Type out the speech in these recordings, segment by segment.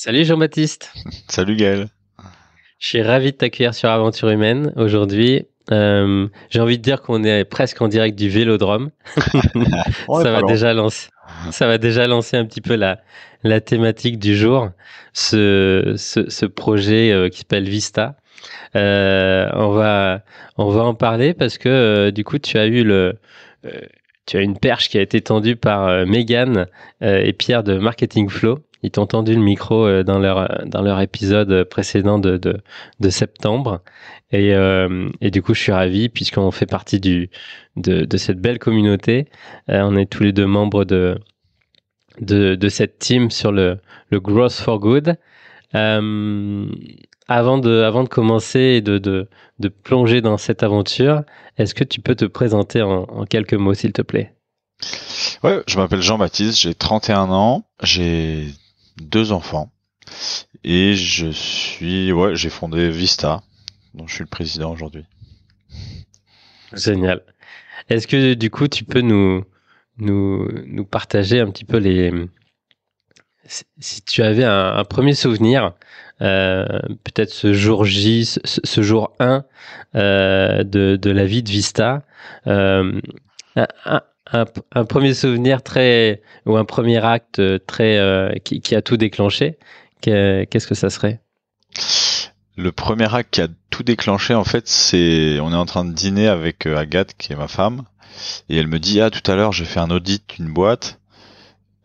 Salut Jean-Baptiste, Salut Gaël. je suis ravi de t'accueillir sur Aventure Humaine aujourd'hui. J'ai envie de dire qu'on est presque en direct du Vélodrome. On est Ça pas va loin. déjà lancer, ça va déjà lancer un petit peu la thématique du jour, ce projet qui s'appelle Vista. Euh, on va, on va en parler parce que du coup euh, tu as une perche qui a été tendue par Megan et Pierre de Marketing Flow. Ils t'ont tendu le micro dans leur épisode précédent de septembre. Et du coup, je suis ravi puisqu'on fait partie de cette belle communauté. On est tous les deux membres de cette team sur le Growth for Good. Euh, avant de commencer et de plonger dans cette aventure, est-ce que tu peux te présenter en quelques mots, s'il te plaît? Ouais, je m'appelle Jean-Baptiste, j'ai 31 ans, j'ai deux enfants et j'ai fondé Vista, dont je suis le président aujourd'hui. Génial. Est-ce que du coup, tu peux nous partager un petit peu si tu avais un premier souvenir, peut-être ce jour J, ce jour 1 de la vie de Vista, euh, un, un- un premier souvenir ou un premier acte qui a tout déclenché, qu'est-ce que ça serait? Le premier acte qui a tout déclenché, en fait, on est en train de dîner avec Agathe, qui est ma femme, et elle me dit, ah, tout à l'heure, j'ai fait un audit d'une boîte,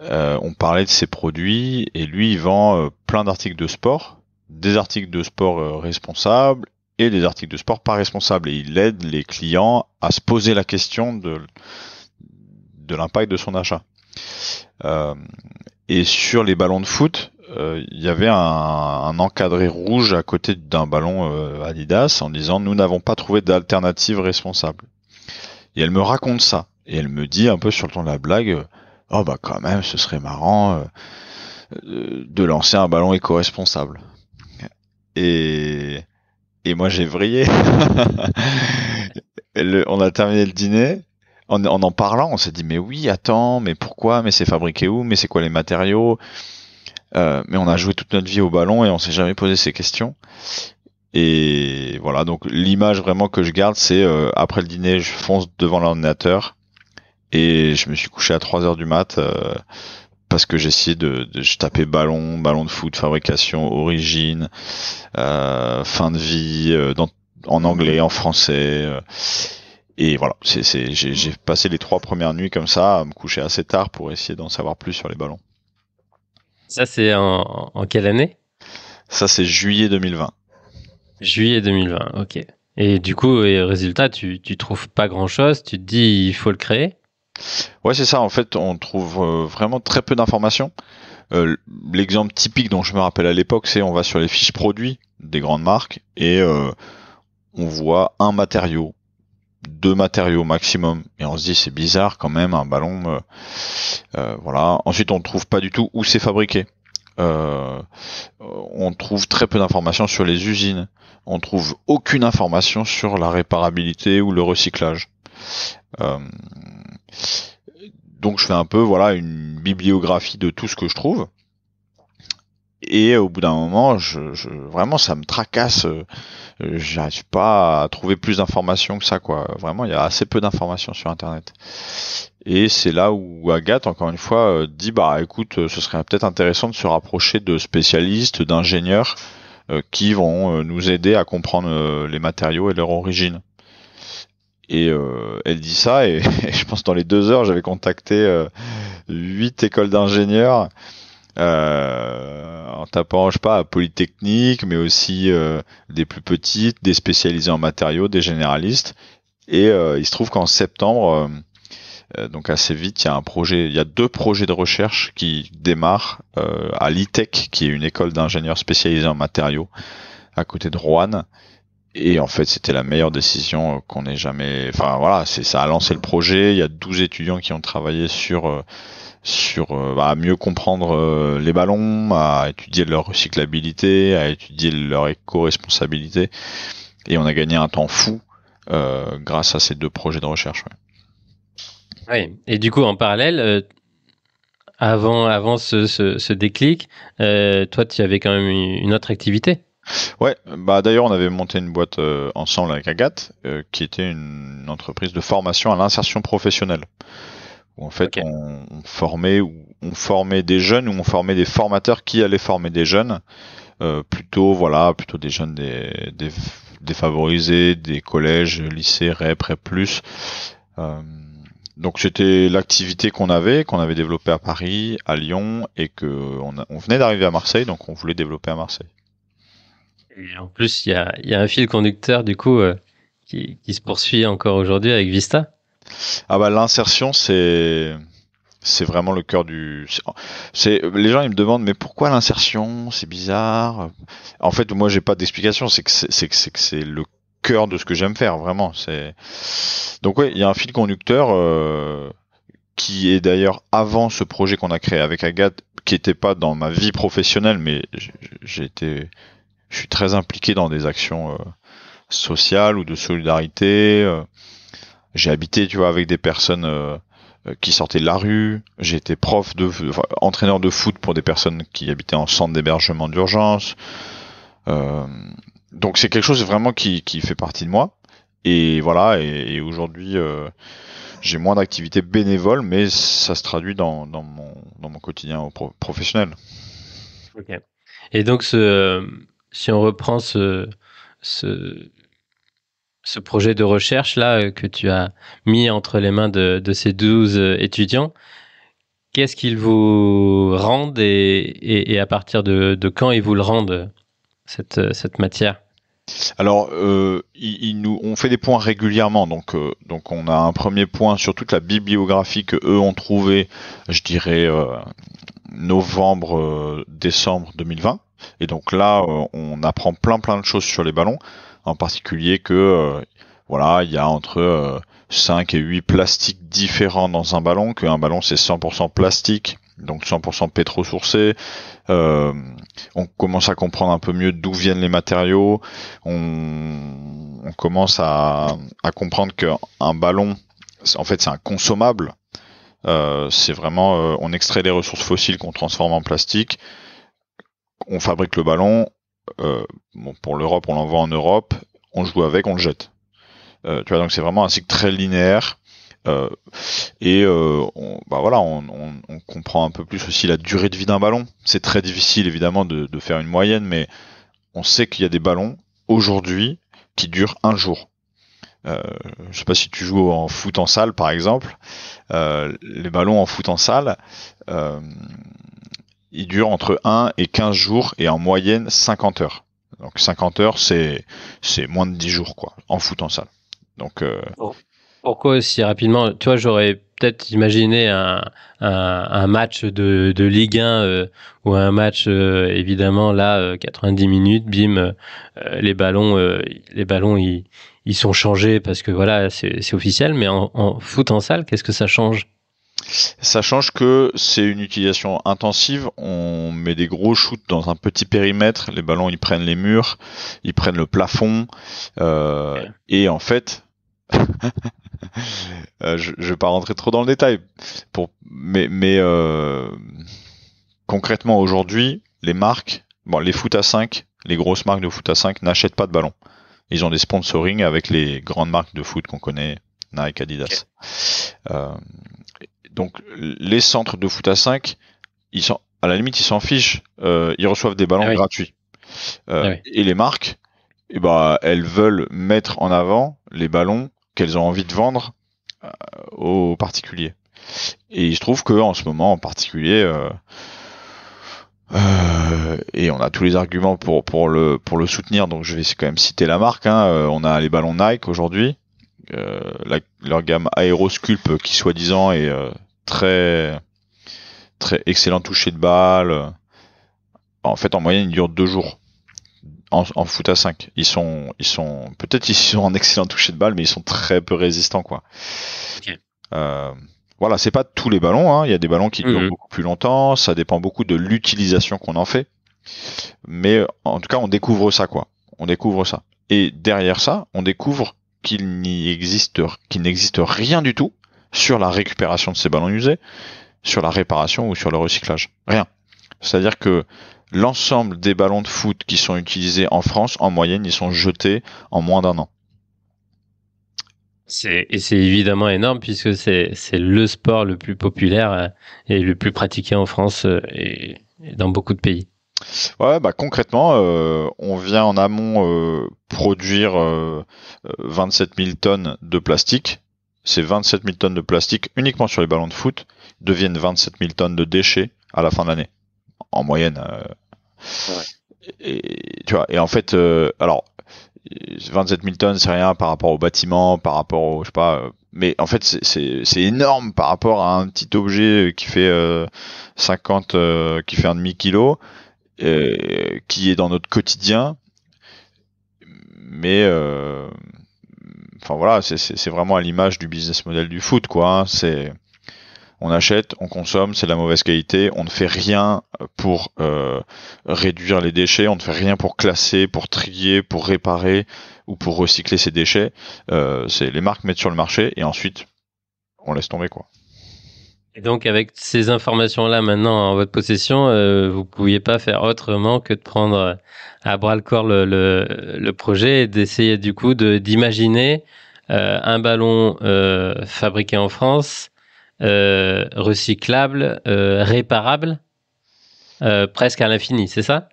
on parlait de ses produits, et lui, il vend plein d'articles de sport, des articles de sport responsables, et des articles de sport pas responsables, et il aide les clients à se poser la question de l'impact de son achat. Euh, et sur les ballons de foot, il y avait un encadré rouge à côté d'un ballon Adidas en disant nous n'avons pas trouvé d'alternative responsable. Et elle me raconte ça. Et elle me dit un peu sur le ton de la blague, oh bah quand même ce serait marrant de lancer un ballon éco-responsable. Et, et moi j'ai vrillé. On a terminé le dîner. En parlant, on s'est dit mais oui, attends, mais pourquoi, mais c'est fabriqué où, mais c'est quoi les matériaux, mais on a joué toute notre vie au ballon et on s'est jamais posé ces questions. Et voilà, donc l'image vraiment que je garde, c'est après le dîner, je fonce devant l'ordinateur et je me suis couché à 3 heures du mat parce que j'essayais je tapais ballon de foot, fabrication, origine, fin de vie, en anglais, en français. Et voilà, j'ai passé les 3 premières nuits comme ça, à me coucher assez tard pour essayer d'en savoir plus sur les ballons. Ça, c'est en quelle année? Ça, c'est juillet 2020. Juillet 2020, ok. Et du coup, résultat, tu trouves pas grand-chose, tu te dis il faut le créer. Ouais, c'est ça. En fait, on trouve vraiment très peu d'informations. L'exemple typique dont je me rappelle à l'époque, c'est on va sur les fiches produits des grandes marques et on voit un matériau, deux matériaux maximum, et on se dit c'est bizarre quand même un ballon. Voilà. Ensuite, on ne trouve pas du tout où c'est fabriqué. On trouve très peu d'informations sur les usines. On trouve aucune information sur la réparabilité ou le recyclage. Euh, donc je fais un peu voilà une bibliographie de tout ce que je trouve. Et au bout d'un moment, vraiment ça me tracasse. J'arrive pas à trouver plus d'informations que ça, quoi. Vraiment, il y a assez peu d'informations sur Internet. Et c'est là où Agathe, encore une fois, dit bah écoute, ce serait peut-être intéressant de se rapprocher de spécialistes, d'ingénieurs qui vont nous aider à comprendre les matériaux et leur origine. Et elle dit ça, et, et je pense dans les 2 heures, j'avais contacté 8 écoles d'ingénieurs en tapant, je sais pas, à Polytechnique, mais aussi des plus petites, des spécialisées en matériaux, des généralistes. Et il se trouve qu'en septembre, donc assez vite, il y a 2 projets de recherche qui démarrent à l'ITEC, qui est une école d'ingénieurs spécialisée en matériaux à côté de Roanne. Et en fait, c'était la meilleure décision qu'on ait jamais. Enfin voilà, ça a lancé le projet. Il y a 12 étudiants qui ont travaillé à mieux comprendre les ballons, à étudier leur recyclabilité, à étudier leur éco-responsabilité. Et on a gagné un temps fou grâce à ces 2 projets de recherche. Ouais. Oui. Et du coup, en parallèle, avant ce déclic, toi, tu avais quand même une autre activité. Ouais, bah d'ailleurs on avait monté une boîte ensemble avec Agathe, qui était une entreprise de formation à l'insertion professionnelle. Où en fait Ok. on formait des jeunes ou on formait des formateurs qui allaient former des jeunes, plutôt des jeunes des défavorisés, des collèges, lycées, REP, REP+. Euh, donc c'était l'activité qu'on avait développée à Paris, à Lyon, et que on venait d'arriver à Marseille, donc on voulait développer à Marseille. Et en plus, il y a un fil conducteur du coup qui se poursuit encore aujourd'hui avec Vista. Ah bah l'insertion c'est vraiment le cœur du. C'est les gens ils me demandent mais pourquoi l'insertion? C'est bizarre. En fait moi j'ai pas d'explication. C'est le cœur de ce que j'aime faire vraiment. C'est donc ouais il y a un fil conducteur qui est d'ailleurs avant ce projet qu'on a créé avec Agathe qui était pas dans ma vie professionnelle mais je suis très impliqué dans des actions sociales ou de solidarité. J'ai habité tu vois avec des personnes qui sortaient de la rue. J'ai été entraîneur de foot pour des personnes qui habitaient en centre d'hébergement d'urgence. Euh, donc c'est quelque chose vraiment qui fait partie de moi. Et voilà, et aujourd'hui, j'ai moins d'activités bénévoles, mais ça se traduit dans mon quotidien professionnel. Ok. Et donc, si on reprend ce, ce projet de recherche là que tu as mis entre les mains de ces 12 étudiants, qu'est-ce qu'ils vous rendent et à partir de quand ils vous le rendent, cette matière? Alors, on fait des points régulièrement, donc on a un premier point sur toute la bibliographie que eux ont trouvé, je dirais novembre, décembre 2020. Et donc là, on apprend plein de choses sur les ballons, en particulier que voilà, il y a entre 5 et 8 plastiques différents dans un ballon, qu'un ballon c'est 100% plastique, donc 100% pétro-sourcé. Euh, on commence à comprendre un peu mieux d'où viennent les matériaux. On commence à comprendre qu'un ballon, en fait, c'est un consommable. C'est vraiment, on extrait des ressources fossiles qu'on transforme en plastique. On fabrique le ballon. Bon, pour l'Europe, on l'envoie en Europe. On joue avec, on le jette. Tu vois, donc c'est vraiment un cycle très linéaire. Euh, bah voilà, on comprend un peu plus aussi la durée de vie d'un ballon. C'est très difficile évidemment de faire une moyenne, mais on sait qu'il y a des ballons aujourd'hui qui durent un jour. Je sais pas si tu joues en foot en salle par exemple. Les ballons en foot en salle, euh, ils durent entre 1 et 15 jours et en moyenne 50 heures. Donc 50 heures, c'est moins de 10 jours quoi, en foot en salle. Donc Pourquoi aussi rapidement? Tu vois, j'aurais peut-être imaginé un match de Ligue 1 ou un match évidemment là 90 minutes, bim, les ballons ils sont changés parce que voilà c'est officiel. Mais en foot en salle, qu'est-ce que ça change? ça change que c'est une utilisation intensive. On met des gros shoots dans un petit périmètre. Les ballons, ils prennent les murs, ils prennent le plafond. Et en fait, je vais pas rentrer trop dans le détail. Mais concrètement, aujourd'hui, les foot à 5, les grosses marques de foot à 5 n'achètent pas de ballons. Ils ont des sponsoring avec les grandes marques de foot qu'on connaît, Nike, Adidas. Euh, donc les centres de foot à 5, à la limite ils s'en fichent, ils reçoivent des ballons Ah oui, gratuits. ah oui. Et les marques, eh ben, elles veulent mettre en avant les ballons qu'elles ont envie de vendre aux particuliers. Et il se trouve que en ce moment en particulier, et on a tous les arguments pour le soutenir, donc je vais quand même citer la marque. Hein, on a les ballons Nike aujourd'hui, leur gamme Aerosculpt qui soi-disant est très très excellent toucher de balle. En fait, en moyenne, ils durent 2 jours en foot à 5. Peut-être ils sont en excellent toucher de balle, mais ils sont très peu résistants, quoi. Ok. Euh, voilà, c'est pas tous les ballons. Hein. Il y a des ballons qui durent Mhm. beaucoup plus longtemps. Ça dépend beaucoup de l'utilisation qu'on en fait. Mais en tout cas, on découvre ça, quoi. On découvre ça. Et derrière ça, on découvre qu'il n'existe rien du tout sur la récupération de ces ballons usés. sur la réparation ou sur le recyclage. Rien. C'est-à-dire que l'ensemble des ballons de foot qui sont utilisés en France, en moyenne, ils sont jetés en moins d'1 an. Et c'est évidemment énorme puisque c'est le sport le plus populaire et le plus pratiqué en France et dans beaucoup de pays. Ouais, bah concrètement, on vient en amont produire 27 000 tonnes de plastique. Ces 27 000 tonnes de plastique uniquement sur les ballons de foot deviennent 27 000 tonnes de déchets à la fin de l'année, en moyenne. Ouais. Et tu vois, et en fait, alors 27 000 tonnes, c'est rien par rapport au bâtiment, par rapport au, je sais pas, mais en fait, c'est énorme par rapport à un petit objet qui fait 50, qui fait un demi-kilo, qui est dans notre quotidien. Mais, enfin voilà, c'est vraiment à l'image du business model du foot, quoi. Hein. On achète, on consomme, c'est de la mauvaise qualité, on ne fait rien pour réduire les déchets, on ne fait rien pour classer, pour trier, pour réparer ou pour recycler ces déchets. C'est les marques mettent sur le marché et ensuite on laisse tomber, quoi. Et donc, avec ces informations-là maintenant en votre possession, vous pouviez pas faire autrement que de prendre à bras le corps le projet et d'essayer du coup d'imaginer un ballon fabriqué en France, recyclable, réparable, presque à l'infini, c'est ça?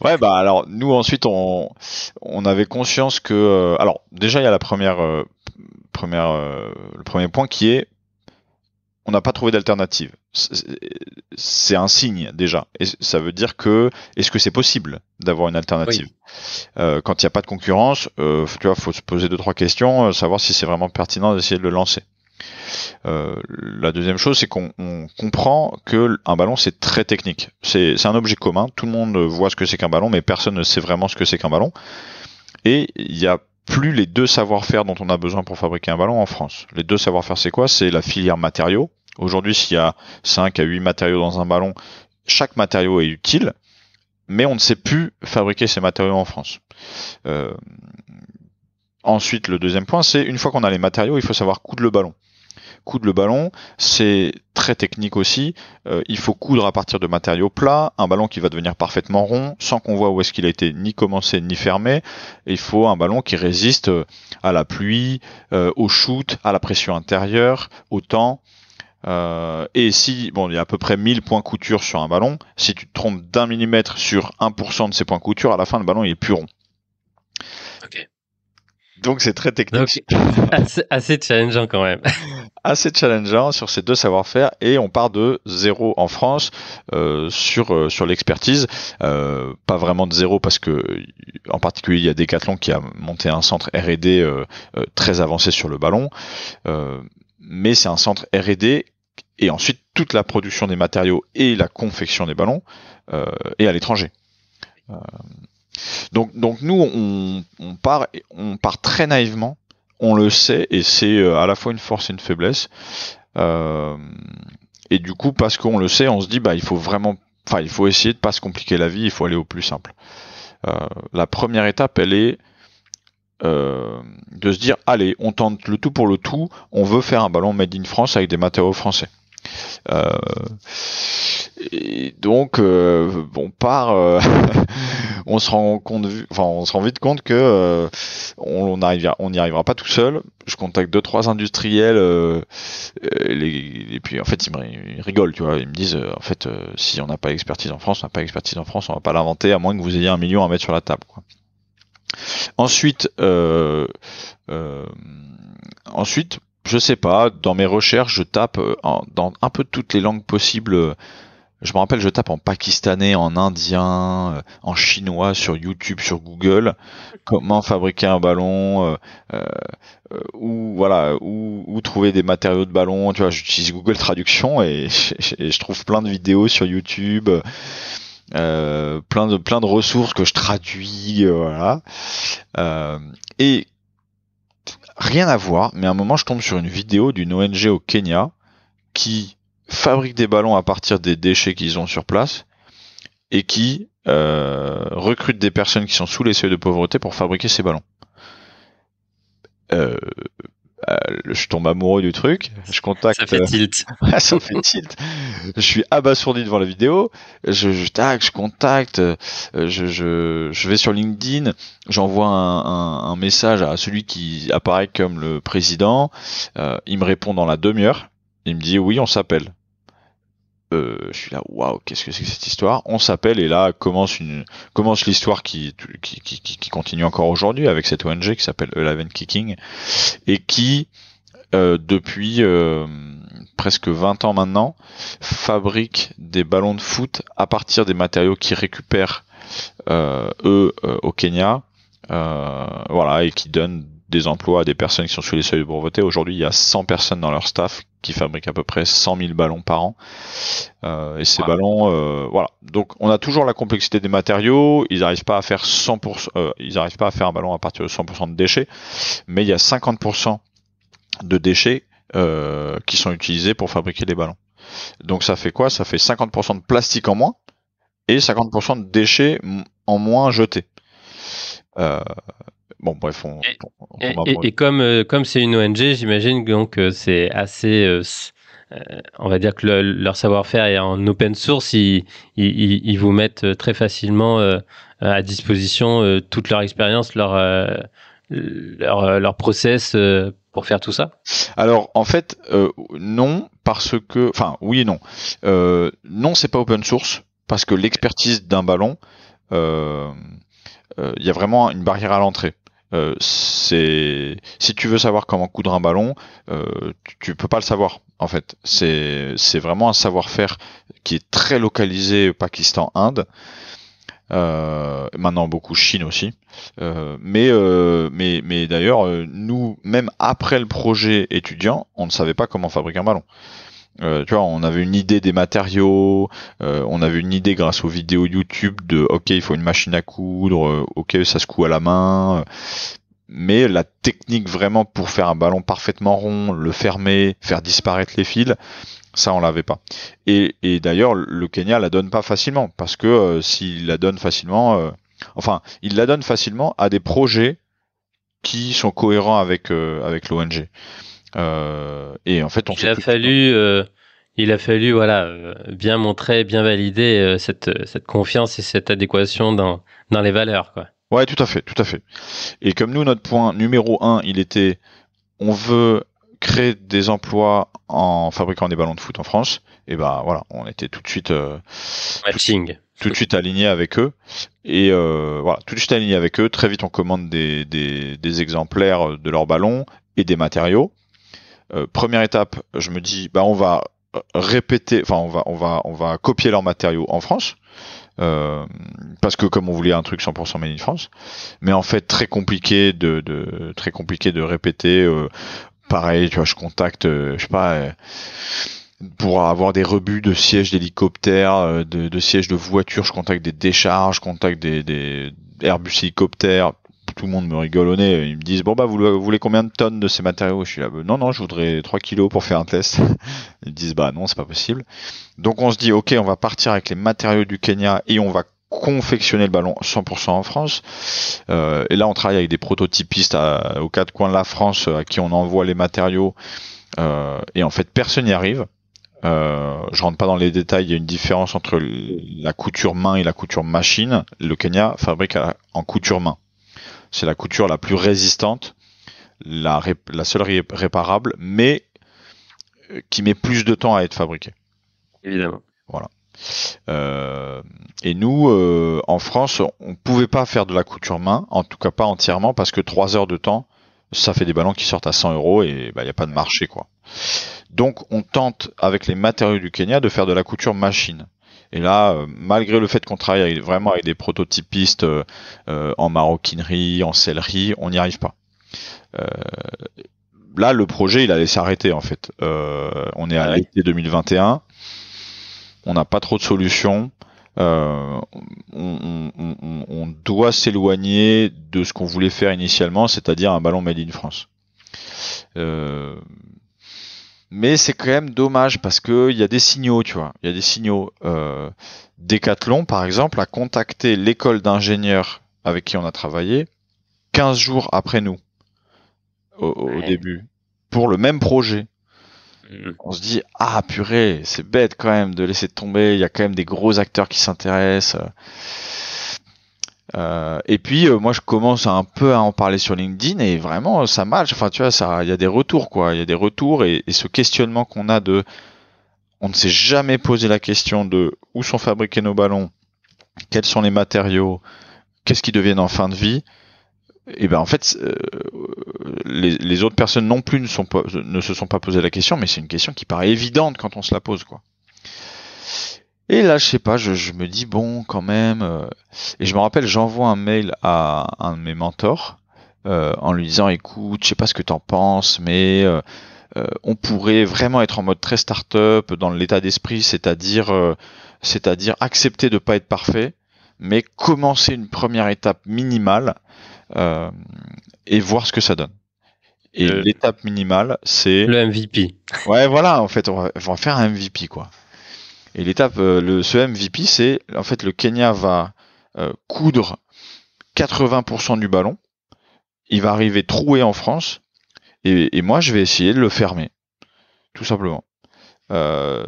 Ouais, bah alors nous ensuite on avait conscience que alors déjà il y a la le premier point qui est on n'a pas trouvé d'alternative. C'est un signe déjà. Et ça veut dire que est-ce que c'est possible d'avoir une alternative? Oui. Quand il n'y a pas de concurrence, tu vois, faut se poser 2-3 questions, savoir si c'est vraiment pertinent d'essayer de le lancer. La deuxième chose, c'est qu'on comprend que un ballon c'est très technique. C'est un objet commun. Tout le monde voit ce que c'est qu'un ballon, mais personne ne sait vraiment ce que c'est qu'un ballon. Et il y a plus les deux savoir-faire dont on a besoin pour fabriquer un ballon en France. Les deux savoir-faire, c'est quoi? C'est la filière matériaux. Aujourd'hui, s'il y a 5 à 8 matériaux dans un ballon, chaque matériau est utile, mais on ne sait plus fabriquer ces matériaux en France. Ensuite, le deuxième point, c'est une fois qu'on a les matériaux, il faut savoir coudre le ballon. Coudre le ballon, c'est très technique aussi. Il faut coudre à partir de matériaux plats, un ballon qui va devenir parfaitement rond, sans qu'on voit où est-ce qu'il a été ni commencé ni fermé. Et il faut un ballon qui résiste à la pluie, au shoot, à la pression intérieure, au temps. Et si, bon, il y a à peu près 1000 points couture sur un ballon, si tu te trompes d'1 millimètre sur 1% de ces points couture, à la fin, le ballon il est plus rond. Ok. Donc c'est très technique. Donc, assez challengeant quand même. Assez challengeant sur ces deux savoir-faire et on part de zéro en France sur l'expertise. Pas vraiment de zéro parce que en particulier il y a Decathlon qui a monté un centre R&D très avancé sur le ballon. Mais c'est un centre R&D et ensuite toute la production des matériaux et la confection des ballons est à l'étranger. Donc nous on part très naïvement, on le sait et c'est à la fois une force et une faiblesse. Et du coup parce qu'on le sait, on se dit bah il faut essayer de pas se compliquer la vie, il faut aller au plus simple. La première étape elle est de se dire allez on tente le tout pour le tout, on veut faire un ballon made in France avec des matériaux français. Et donc on part on se rend vite compte que on n'y arrivera pas tout seul. Je contacte 2-3 industriels et puis en fait ils rigolent, tu vois, ils me disent en fait si on n'a pas d'expertise en France, on n'a pas d'expertise en France, on va pas l'inventer à moins que vous ayez 1 million à mettre sur la table, quoi. Ensuite je sais pas, dans mes recherches, je tape dans un peu toutes les langues possibles. Je me rappelle, je tape en pakistanais, en indien, en chinois sur YouTube, sur Google, comment fabriquer un ballon, où trouver des matériaux de ballon. Tu vois, j'utilise Google Traduction et je trouve plein de vidéos sur YouTube, plein de ressources que je traduis, voilà. Et rien à voir, mais à un moment, je tombe sur une vidéo d'une ONG au Kenya qui fabrique des ballons à partir des déchets qu'ils ont sur place et qui recrute des personnes qui sont sous les seuils de pauvreté pour fabriquer ces ballons. je tombe amoureux du truc, je contacte. Ça fait tilt. Ouais, ça fait tilt. Je suis abasourdi devant la vidéo. Je contacte. Je vais sur LinkedIn. J'envoie un message à celui qui apparaît comme le président. Il me répond dans la demi-heure. Il me dit oui, on s'appelle. Je suis là, waouh, qu'est-ce que c'est que cette histoire? On s'appelle et là commence l'histoire qui continue encore aujourd'hui avec cette ONG qui s'appelle Eleven Kicking et qui depuis presque 20 ans maintenant, fabrique des ballons de foot à partir des matériaux qu'ils récupèrent au Kenya, voilà, et qui donnent des emplois à des personnes qui sont sous les seuils de pauvreté. Aujourd'hui, il y a 100 personnes dans leur staff qui fabriquent à peu près 100 000 ballons par an. Et ces ballons, voilà. Donc, on a toujours la complexité des matériaux. Ils n'arrivent pas à faire 100%, ils n'arrivent pas à faire un ballon à partir de 100% de déchets, mais il y a 50% de déchets qui sont utilisés pour fabriquer des ballons. Donc ça fait quoi? Ça fait 50% de plastique en moins et 50% de déchets en moins jetés. Bon bref, et comme c'est une ONG, j'imagine donc c'est assez on va dire que leur savoir-faire est en open source, ils vous mettent très facilement à disposition toute leur expérience, leur process pour faire tout ça. Alors en fait non, parce que oui et non. Non, c'est pas open source parce que l'expertise d'un ballon, il y a vraiment une barrière à l'entrée. Si tu veux savoir comment coudre un ballon, tu peux pas le savoir. En fait, c'est vraiment un savoir-faire qui est très localisé Pakistan, Inde. Maintenant beaucoup Chine aussi, mais d'ailleurs nous, même après le projet étudiant, on ne savait pas comment fabriquer un ballon. Tu vois, on avait une idée des matériaux, on avait une idée grâce aux vidéos YouTube de ok, il faut une machine à coudre, ok, ça se coud à la main, mais la technique vraiment pour faire un ballon parfaitement rond, le fermer, faire disparaître les fils, ça on l'avait pas. Et d'ailleurs le Kenya la donne pas facilement parce que s'il la donne facilement, il la donne facilement à des projets qui sont cohérents avec l'ONG. Et en fait, il a fallu voilà bien montrer, bien valider cette confiance et cette adéquation dans les valeurs, quoi. Ouais, tout à fait, tout à fait. Et comme nous, notre point numéro 1, il était, on veut créer des emplois en fabriquant des ballons de foot en France. Et ben voilà, on était tout de suite matching. Tout de suite aligné avec eux. Et voilà, tout de suite aligné avec eux. Très vite, on commande des exemplaires de leurs ballons et des matériaux. Première étape, je me dis, on va répéter, on va copier leurs matériaux en France. Parce que comme on voulait un truc 100% made in France, mais en fait très compliqué de répéter. Pareil, tu vois, je contacte, je sais pas, pour avoir des rebuts de sièges d'hélicoptères, de sièges de voitures, je contacte des décharges, je contacte des Airbus hélicoptères. Tout le monde me rigole au nez. Ils me disent, bon vous voulez combien de tonnes de ces matériaux? Je suis là, non, je voudrais 3 kilos pour faire un test. Ils disent, non, c'est pas possible. Donc on se dit, ok, on va partir avec les matériaux du Kenya et on va confectionner le ballon 100% en France. Et là on travaille avec des prototypistes aux quatre coins de la France à qui on envoie les matériaux. Et en fait personne n'y arrive. Je rentre pas dans les détails, il y a une différence entre la couture main et la couture machine. Le Kenya fabrique en couture main. C'est la couture la plus résistante, la seule réparable, mais qui met plus de temps à être fabriquée. Évidemment. Voilà. Et nous, en France, on pouvait pas faire de la couture main, en tout cas pas entièrement, parce que 3 heures de temps, ça fait des ballons qui sortent à 100 € et y a pas de marché, quoi. Donc on tente avec les matériaux du Kenya de faire de la couture machine. Et là, malgré le fait qu'on travaille vraiment avec des prototypistes en maroquinerie, en sellerie, on n'y arrive pas. Là, le projet, il allait s'arrêter en fait. On est à l'été 2021, on n'a pas trop de solutions. On doit s'éloigner de ce qu'on voulait faire initialement, c'est-à-dire un ballon made in France. Mais c'est quand même dommage parce que il y a des signaux, tu vois. Il y a des signaux. Decathlon, par exemple, a contacté l'école d'ingénieurs avec qui on a travaillé 15 jours après nous, au début. pour le même projet. Mm. On se dit, ah purée, c'est bête quand même de laisser tomber, il y a quand même des gros acteurs qui s'intéressent. Et puis moi je commence un peu à en parler sur LinkedIn et vraiment ça marche. Enfin tu vois, ça, il y a des retours quoi, il y a des retours et ce questionnement qu'on a de, on ne s'est jamais posé la question de où sont fabriqués nos ballons, quels sont les matériaux, qu'est-ce qui deviennent en fin de vie. Et ben en fait, les autres personnes non plus ne se sont pas posé la question, mais c'est une question qui paraît évidente quand on se la pose quoi. Et là, je sais pas, je me dis bon, quand même. Et je me rappelle, j'envoie un mail à un de mes mentors en lui disant, écoute, je sais pas ce que t'en penses, mais on pourrait vraiment être en mode très start-up dans l'état d'esprit, c'est-à-dire accepter de pas être parfait, mais commencer une première étape minimale euh, et voir ce que ça donne. Et Le, l'étape minimale, c'est le MVP. ouais, voilà, en fait, on va faire un MVP quoi. Et l'étape, ce MVP, c'est en fait le Kenya va coudre 80% du ballon. Il va arriver troué en France et moi je vais essayer de le fermer, tout simplement. Euh,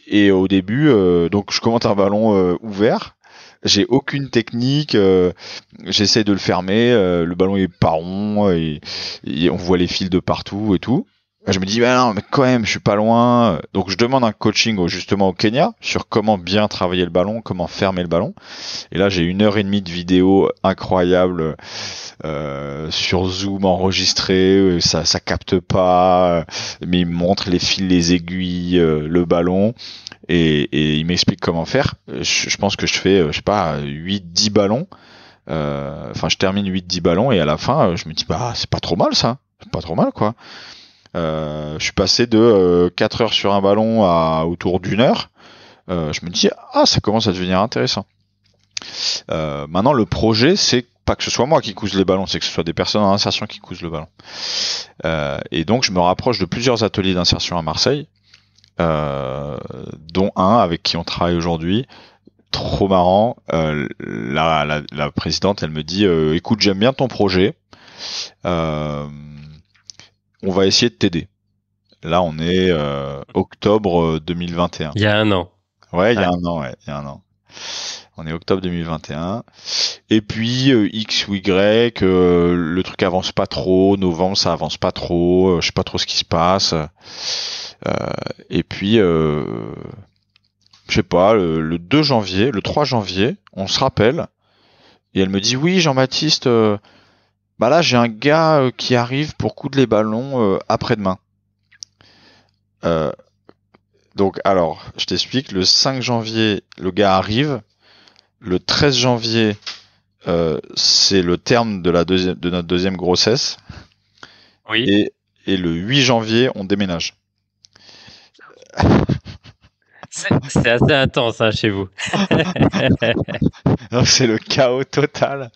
et au début, donc je commente un ballon ouvert. J'ai aucune technique. J'essaie de le fermer. Le ballon est pas rond et on voit les fils de partout et tout. Je me dis, bah non, mais quand même, je suis pas loin. Donc, je demande un coaching justement au Kenya sur comment bien travailler le ballon, comment fermer le ballon. Et là, j'ai 1 heure et demie de vidéo incroyable sur Zoom enregistré. Ça capte pas, mais il me montre les fils, les aiguilles, le ballon. Et il m'explique comment faire. Je pense que je fais, je sais pas, 8-10 ballons. Enfin, je termine 8-10 ballons et à la fin, je me dis, bah, c'est pas trop mal ça. C'est pas trop mal, quoi. Je suis passé de 4 heures sur un ballon à autour d'1 heure. Je me dis, ah, ça commence à devenir intéressant. Maintenant, le projet, c'est pas que ce soit moi qui couse les ballons, c'est que ce soit des personnes en insertion qui cousent le ballon. Et donc, je me rapproche de plusieurs ateliers d'insertion à Marseille, dont un avec qui on travaille aujourd'hui. Trop marrant. La présidente, elle me dit, écoute, j'aime bien ton projet. On va essayer de t'aider. Là, on est octobre 2021. Il y a un an. Ouais, il y a Ouais. un an, ouais, il y a un an. On est octobre 2021. Et puis X ou Y, le truc avance pas trop. Novembre, ça avance pas trop. Je sais pas trop ce qui se passe. Et puis, je sais pas, le 2 janvier, le 3 janvier, on se rappelle. Et elle me dit, oui, Jean-Baptiste, bah là, j'ai un gars qui arrive pour coudre les ballons après-demain. Euh, donc, alors, je t'explique, le 5 janvier, le gars arrive. Le 13 janvier, c'est le terme de notre deuxième grossesse. Oui. Et le 8 janvier, on déménage. C'est assez intense hein, chez vous. Donc, c'est le chaos total.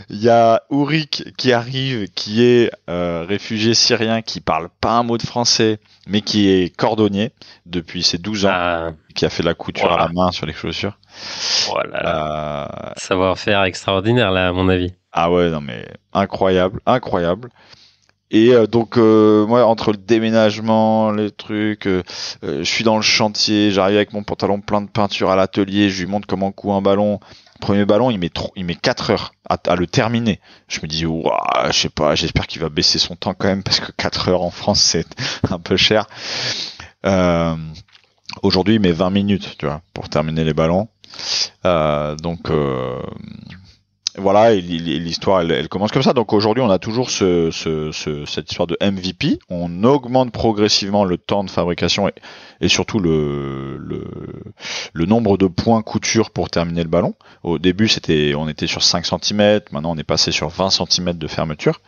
Il y a Ourik qui arrive, qui est réfugié syrien, qui parle pas un mot de français, mais qui est cordonnier depuis ses 12 ans, Ah, qui a fait de la couture à la main sur les chaussures. oh là là. Euh, Savoir-faire extraordinaire, là, à mon avis. ah ouais, non mais incroyable, incroyable. Et donc moi entre le déménagement, les trucs, je suis dans le chantier, j'arrive avec mon pantalon plein de peinture à l'atelier, je lui montre comment on coud un ballon. Premier ballon, il met 4 heures à le terminer. Je me dis ouah, je sais pas, j'espère qu'il va baisser son temps quand même parce que 4 heures en France c'est un peu cher. Aujourd'hui, il met 20 minutes, tu vois, pour terminer les ballons. Donc voilà, et l'histoire, elle commence comme ça. Donc aujourd'hui, on a toujours cette histoire de MVP. On augmente progressivement le temps de fabrication et surtout le nombre de points couture pour terminer le ballon. Au début, on était sur 5 cm. Maintenant, on est passé sur 20 cm de fermeture.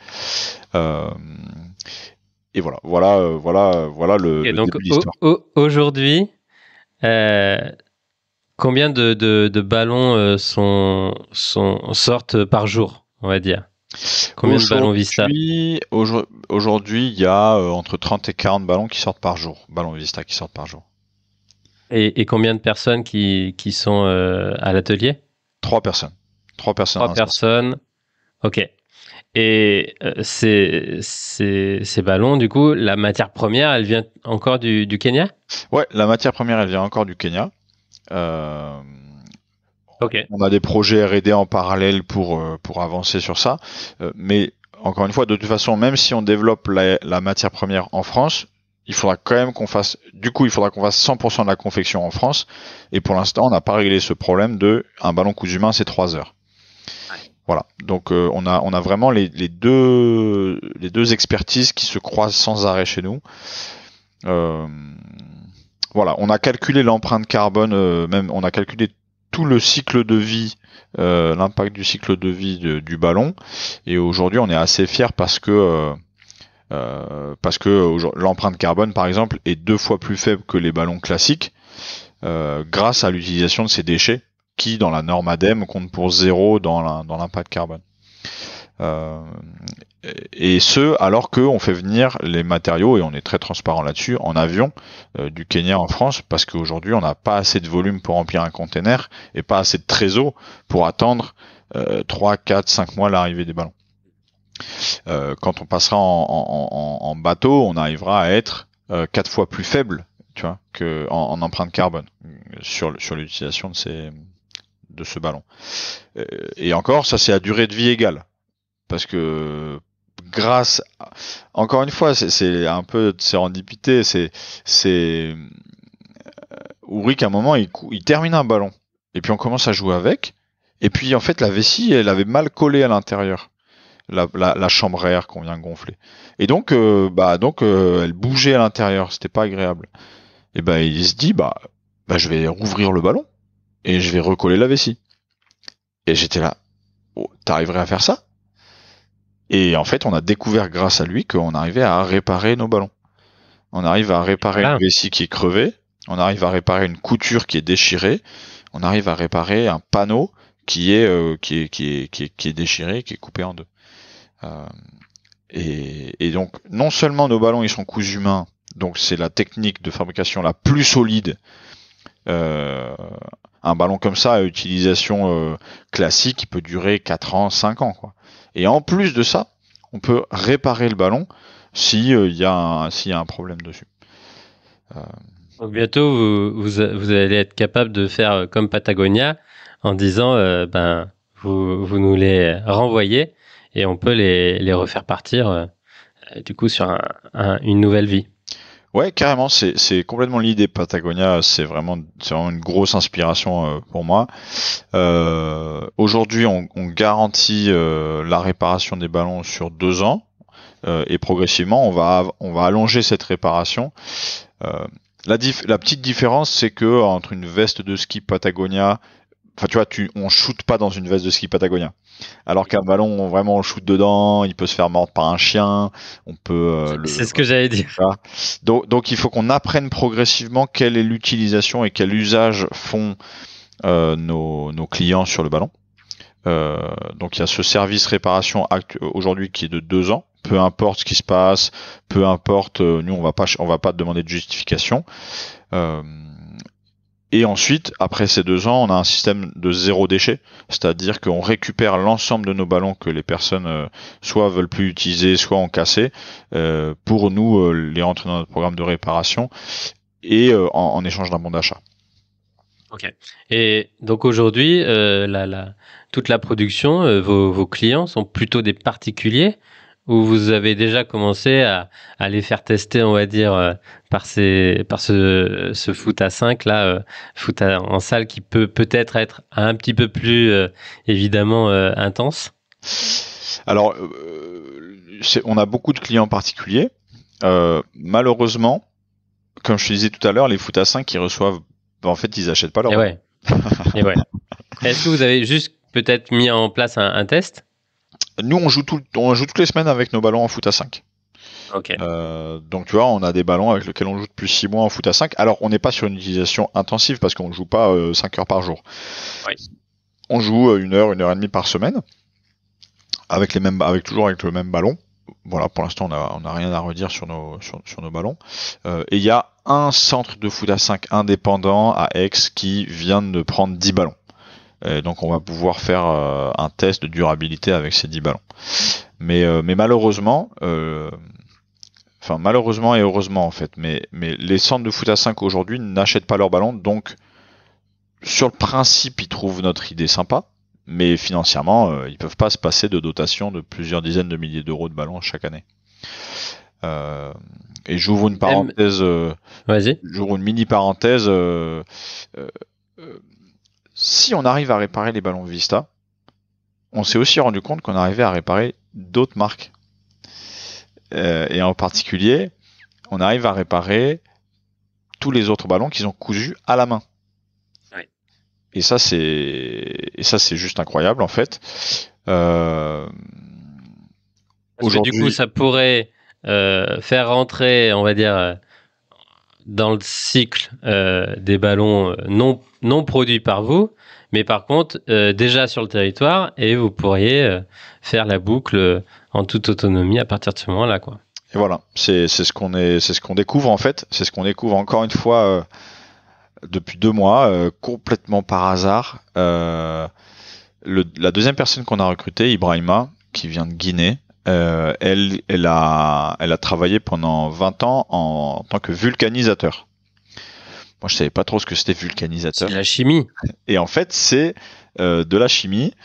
Et voilà Et le donc, début de l'histoire. aujourd'hui, euh, combien de ballons sortent par jour, on va dire? Combien de ballons Vista? Aujourd'hui, il y a entre 30 et 40 ballons qui sortent par jour. Ballons Vista qui sortent par jour. Et combien de personnes qui sont à l'atelier? 3 personnes. 3 personnes. 3 personnes. Ok. Et ces ballons, du coup, la matière première, elle vient encore du Kenya? Ouais, la matière première, elle vient encore du Kenya. Euh, Ok. on a des projets R&D en parallèle pour avancer sur ça. Mais encore une fois, de toute façon, même si on développe la matière première en France, il faudra quand même qu'on fasse, du coup, il faudra qu'on fasse 100% de la confection en France. Et pour l'instant, on n'a pas réglé ce problème de un ballon cousu main, c'est 3 heures. Voilà. Donc, on a vraiment les deux expertises qui se croisent sans arrêt chez nous. Euh, voilà. On a calculé l'empreinte carbone, même, on a calculé tout le cycle de vie, l'impact du cycle de vie du ballon. Et aujourd'hui, on est assez fiers parce que l'empreinte carbone, par exemple, est 2 fois plus faible que les ballons classiques, grâce à l'utilisation de ces déchets qui, dans la norme ADEME, comptent pour 0 dans l'impact carbone. Et ce, alors qu'on fait venir les matériaux, et on est très transparent là-dessus, en avion du Kenya en France, parce qu'aujourd'hui, on n'a pas assez de volume pour remplir un container et pas assez de trésor pour attendre 3, 4, 5 mois l'arrivée des ballons. Quand on passera en bateau, on arrivera à être 4 fois plus faible, tu vois, que en empreinte carbone sur l'utilisation de ce ballon. Et encore, ça c'est à durée de vie égale, parce que encore une fois, c'est un peu de sérendipité, c'est Ulrich à un moment il termine un ballon et puis on commence à jouer avec, et puis en fait la vessie elle avait mal collé à l'intérieur. La chambre à air qu'on vient gonfler. Et donc, elle bougeait à l'intérieur, c'était pas agréable. Et il se dit, je vais rouvrir le ballon et je vais recoller la vessie. Et j'étais là, oh, t'arriverais à faire ça? Et en fait, on a découvert grâce à lui qu'on arrivait à réparer nos ballons. On arrive à réparer une vessie qui est crevée, on arrive à réparer une couture qui est déchirée, on arrive à réparer un panneau qui est déchiré, qui est coupé en deux. Et donc non seulement nos ballons ils sont cousus main, donc c'est la technique de fabrication la plus solide. Un ballon comme ça à utilisation classique, il peut durer 4 ans, 5 ans quoi. Et en plus de ça, on peut réparer le ballon si s'il y a un problème dessus. Donc bientôt, vous allez être capable de faire comme Patagonia en disant, vous nous les renvoyez et on peut les refaire partir du coup sur une nouvelle vie. Ouais, carrément, c'est complètement l'idée. Patagonia, c'est vraiment une grosse inspiration pour moi. Aujourd'hui, on garantit la réparation des ballons sur 2 ans et progressivement, on va allonger cette réparation. La petite différence, c'est que entre une veste de ski Patagonia, enfin tu vois, on shoot pas dans une veste de ski Patagonia. Alors qu'un ballon, vraiment, on shoot dedans, il peut se faire mordre par un chien, on peut c'est ce que j'allais dire. Voilà. Donc il faut qu'on apprenne progressivement quelle est l'utilisation et quel usage font nos clients sur le ballon. Donc il y a ce service réparation aujourd'hui qui est de 2 ans. Peu importe ce qui se passe, peu importe, nous on va pas demander de justification. Et ensuite, après ces 2 ans, on a un système de 0 déchet, c'est-à-dire qu'on récupère l'ensemble de nos ballons que les personnes soit veulent plus utiliser, soit ont cassé, pour nous les rentrer dans notre programme de réparation et en échange d'un bon d'achat. Ok. Et donc aujourd'hui, toute la production, vos clients sont plutôt des particuliers ou vous avez déjà commencé à les faire tester, on va dire, par ce foot à 5 là, en salle qui peut-être être un petit peu plus évidemment intense. Alors, on a beaucoup de clients particuliers. Malheureusement, comme je te disais tout à l'heure, les foot à 5 ils reçoivent, en fait, ils achètent pas leur. Et ouais. Et ouais. Est-ce que vous avez juste peut-être mis en place un test? Nous, on joue toutes les semaines avec nos ballons en foot à 5. Ok. Donc tu vois, on a des ballons avec lesquels on joue depuis 6 mois en foot à 5. Alors on n'est pas sur une utilisation intensive parce qu'on ne joue pas 5 heures par jour. Oui. On joue 1 heure, 1 heure et demie par semaine toujours avec le même ballon. Voilà, pour l'instant on n'a rien à redire sur nos ballons. Et il y a un centre de foot à 5 indépendant à Aix qui vient de prendre 10 ballons. Et donc on va pouvoir faire un test de durabilité avec ces 10 ballons. Mais malheureusement, enfin malheureusement et heureusement en fait, mais les centres de foot à 5 aujourd'hui n'achètent pas leurs ballons, donc sur le principe ils trouvent notre idée sympa, mais financièrement ils peuvent pas se passer de dotation de plusieurs dizaines de milliers d'euros de ballons chaque année. Et j'ouvre une parenthèse, Vas-y. j'ouvre une mini parenthèse. Si on arrive à réparer les ballons Vista, on s'est aussi rendu compte qu'on arrivait à réparer d'autres marques. Et en particulier, on arrive à réparer tous les autres ballons qu'ils ont cousus à la main. Ouais. Et ça, c'est juste incroyable en fait. Parce que du coup, ça pourrait faire rentrer, on va dire, dans le cycle des ballons non produits par vous, mais par contre déjà sur le territoire, et vous pourriez faire la boucle en toute autonomie à partir de ce moment-là, quoi. Et voilà, c'est ce qu'on découvre en fait, c'est ce qu'on découvre encore une fois depuis 2 mois, complètement par hasard. La deuxième personne qu'on a recrutée, Ibrahima, qui vient de Guinée, elle a travaillé pendant 20 ans en tant que vulcanisateur. Moi, je savais pas trop ce que c'était vulcanisateur. C'est la chimie. Et en fait, c'est de la chimie.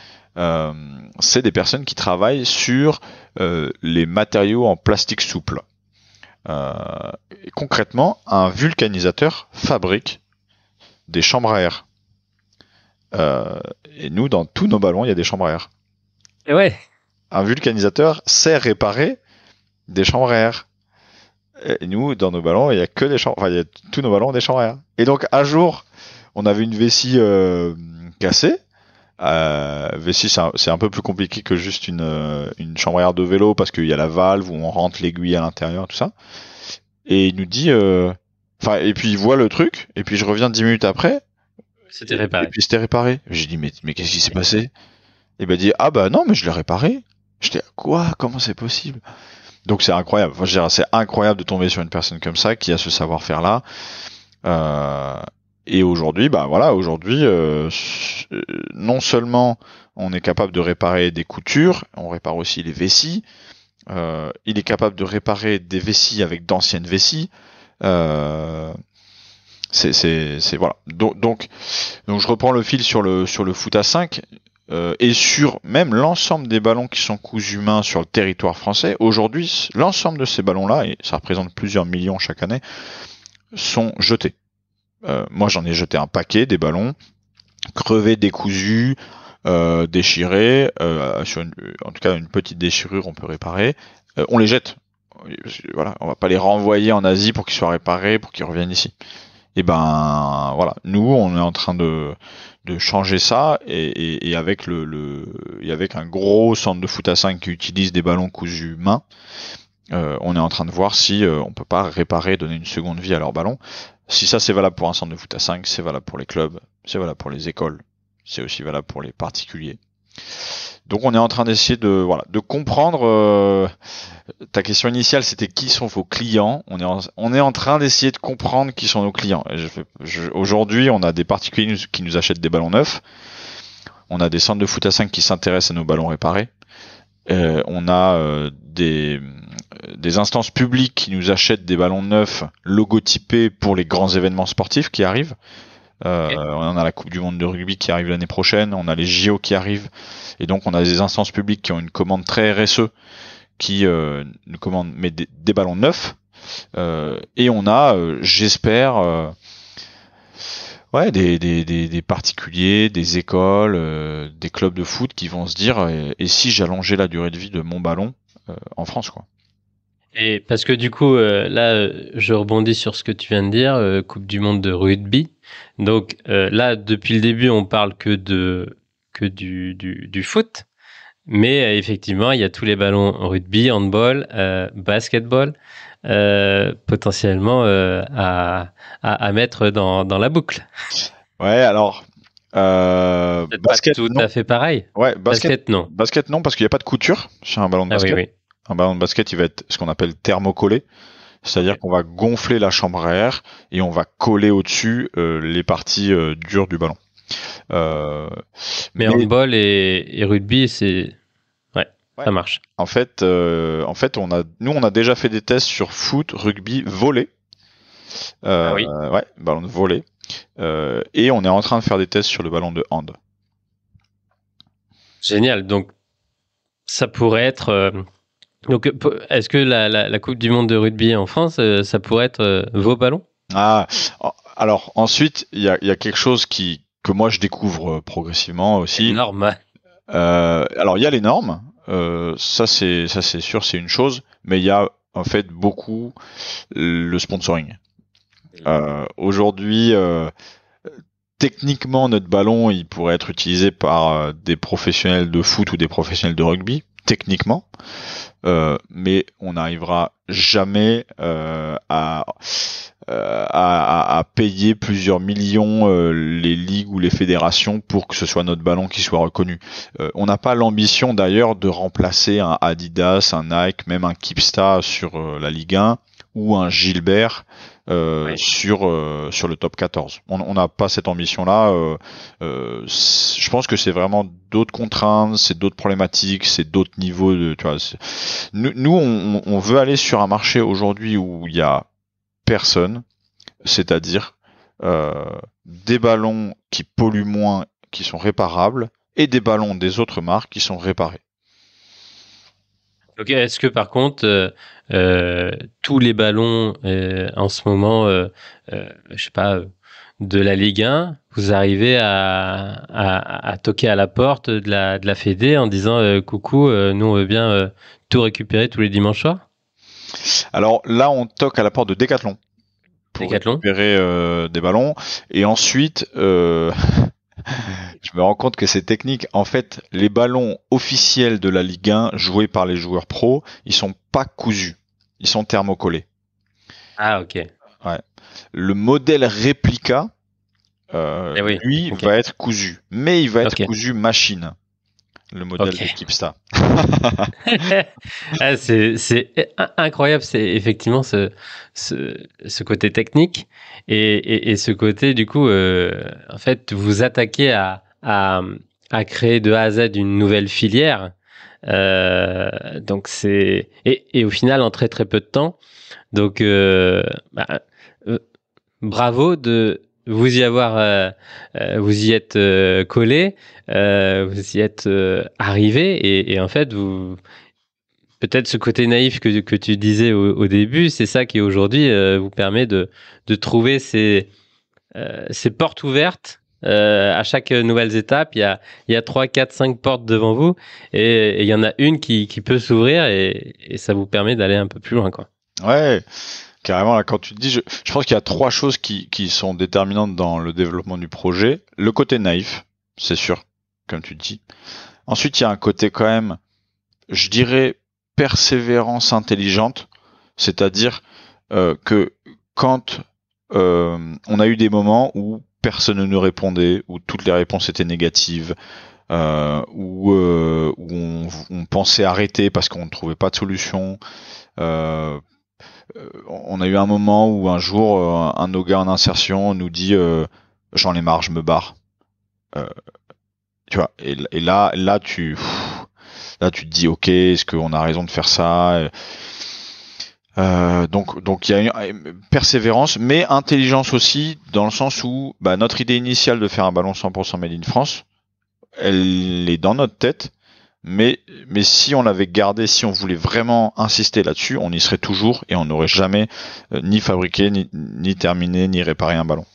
C'est des personnes qui travaillent sur les matériaux en plastique souple. Et concrètement, un vulcanisateur fabrique des chambres à air. Et nous, dans tous nos ballons, il y a des chambres à air. Et ouais. Un vulcanisateur sait réparer des chambres à air. Et nous, dans nos ballons, il y a que des chambres. Enfin, il y a tous nos ballons ont des chambres à air. Et donc, un jour, on avait une vessie cassée. Vessie, c'est un peu plus compliqué que juste une chambre à air de vélo parce qu'il y a la valve où on rentre l'aiguille à l'intérieur, tout ça. Et il nous dit, et puis il voit le truc. Et puis je reviens 10 minutes après. C'était réparé. Et puis c'était réparé. J'ai dit, mais qu'est-ce qui s'est passé? Et ben dit, ah bah non, mais je l'ai réparé. J'étais, quoi? Comment c'est possible? Donc c'est incroyable. Enfin, je veux dire, c'est incroyable de tomber sur une personne comme ça qui a ce savoir-faire là. Et aujourd'hui, non seulement on est capable de réparer des coutures, on répare aussi les vessies. Il est capable de réparer des vessies avec d'anciennes vessies. C'est voilà. Donc je reprends le fil sur le foot à 5. Et sur même l'ensemble des ballons qui sont cousus main sur le territoire français, aujourd'hui, l'ensemble de ces ballons-là, et ça représente plusieurs millions chaque année, sont jetés. Moi, j'en ai jeté un paquet, des ballons, crevés, décousus, déchirés, en tout cas une petite déchirure, on peut réparer. On les jette. Voilà, on va pas les renvoyer en Asie pour qu'ils soient réparés, pour qu'ils reviennent ici. Et ben voilà, nous on est en train de changer ça et avec avec un gros centre de foot à 5 qui utilise des ballons cousus main, on est en train de voir si on peut pas réparer, donner une seconde vie à leurs ballons. Si ça c'est valable pour un centre de foot à 5, c'est valable pour les clubs, c'est valable pour les écoles, c'est aussi valable pour les particuliers. Donc on est en train d'essayer de comprendre. Ta question initiale, c'était qui sont vos clients. On est en train d'essayer de comprendre qui sont nos clients. Aujourd'hui, on a des particuliers qui nous achètent des ballons neufs. On a des centres de foot à 5 qui s'intéressent à nos ballons réparés. On a des instances publiques qui nous achètent des ballons neufs logotypés pour les grands événements sportifs qui arrivent. On a la Coupe du Monde de rugby qui arrive l'année prochaine, on a les JO qui arrivent, et donc on a des instances publiques qui ont une commande très RSE qui nous commandent des ballons neufs, et on a, j'espère, des particuliers, des écoles, des clubs de foot qui vont se dire et si j'allongeais la durée de vie de mon ballon en France, quoi. Et parce que du coup, là, je rebondis sur ce que tu viens de dire, Coupe du Monde de rugby. Donc là, depuis le début, on parle que du foot, mais effectivement, il y a tous les ballons rugby, handball, basketball, potentiellement à mettre dans la boucle. Ouais, alors basket, pas tout à fait pareil. Ouais, basket non. Basket non, parce qu'il n'y a pas de couture sur un ballon de basket. Oui. Un ballon de basket, il va être ce qu'on appelle thermocollé. C'est-à-dire qu'on va gonfler la chambre à air et on va coller au-dessus les parties dures du ballon. Mais handball et rugby, c'est... Ouais. Ouais. ça marche. Nous, on a déjà fait des tests sur foot, rugby, volley. Ah oui, Ouais, ballon de volley. Et on est en train de faire des tests sur le ballon de hand. génial. Donc, ça pourrait être. Donc, est-ce que la Coupe du Monde de rugby en France, ça pourrait être vos ballons? Ah, alors ensuite, il y a quelque chose que moi je découvre progressivement aussi. Énorme. Alors il y a les normes, ça c'est sûr, c'est une chose, mais il y a en fait beaucoup le sponsoring. Aujourd'hui, techniquement, notre ballon, il pourrait être utilisé par des professionnels de foot ou des professionnels de rugby, techniquement. Mais on n'arrivera jamais à payer plusieurs millions les ligues ou les fédérations pour que ce soit notre ballon qui soit reconnu. On n'a pas l'ambition d'ailleurs de remplacer un Adidas, un Nike, même un Kipsta sur la Ligue 1 ou un Gilbert Ouais. sur le top 14. On n'a pas cette ambition-là. Je pense que c'est vraiment d'autres contraintes, c'est d'autres problématiques, c'est d'autres niveaux de. Tu vois, nous on veut aller sur un marché aujourd'hui où il y a personne, c'est-à-dire des ballons qui polluent moins, qui sont réparables, et des ballons des autres marques qui sont réparés. Ok, est-ce que par contre, tous les ballons en ce moment, je sais pas, de la Ligue 1, vous arrivez à toquer à la porte de la Fédé en disant coucou, nous on veut bien tout récupérer tous les dimanches soirs? Alors là, on toque à la porte de Decathlon pour Décathlon? récupérer des ballons, et ensuite, je me rends compte que c'est technique. En fait, les ballons officiels de la Ligue 1 joués par les joueurs pros, ils sont pas cousus, ils sont thermocollés. Ah ok. Ouais. Le modèle réplica, Eh oui. lui, Ok. va être cousu, mais il va être Ok. cousu machine, le modèle de Ok. Kipsta. Ah, c'est incroyable, c'est effectivement ce côté technique et ce côté, du coup, en fait, vous attaquez à créer de A à Z une nouvelle filière. Donc, et au final, en très très peu de temps. Donc, bah, euh, bravo de vous y avoir, vous y êtes collé, vous y êtes arrivé et en fait, peut-être ce côté naïf que tu disais au début, c'est ça qui aujourd'hui vous permet de trouver ces portes ouvertes. À chaque nouvelle étape, il y a 3, 4, 5 portes devant vous et il y en a une qui peut s'ouvrir et ça vous permet d'aller un peu plus loin, quoi. Ouais, carrément, là, quand tu te dis, je pense qu'il y a trois choses qui sont déterminantes dans le développement du projet. Le côté naïf, c'est sûr, comme tu dis. Ensuite, il y a un côté quand même, je dirais, persévérance intelligente, c'est-à-dire que quand on a eu des moments où personne ne nous répondait, où toutes les réponses étaient négatives, où on pensait arrêter parce qu'on ne trouvait pas de solution. On a eu un moment où un jour, un de nos gars en insertion nous dit j'en ai marre, je me barre. Euh, Tu vois, et là, tu te dis ok, est-ce qu'on a raison de faire ça? Donc il y a une persévérance, mais intelligence aussi, dans le sens où bah, notre idée initiale de faire un ballon 100% made in France, elle est dans notre tête, mais si on l'avait gardé, si on voulait vraiment insister là-dessus, on y serait toujours et on n'aurait jamais ni fabriqué, ni terminé, ni réparé un ballon.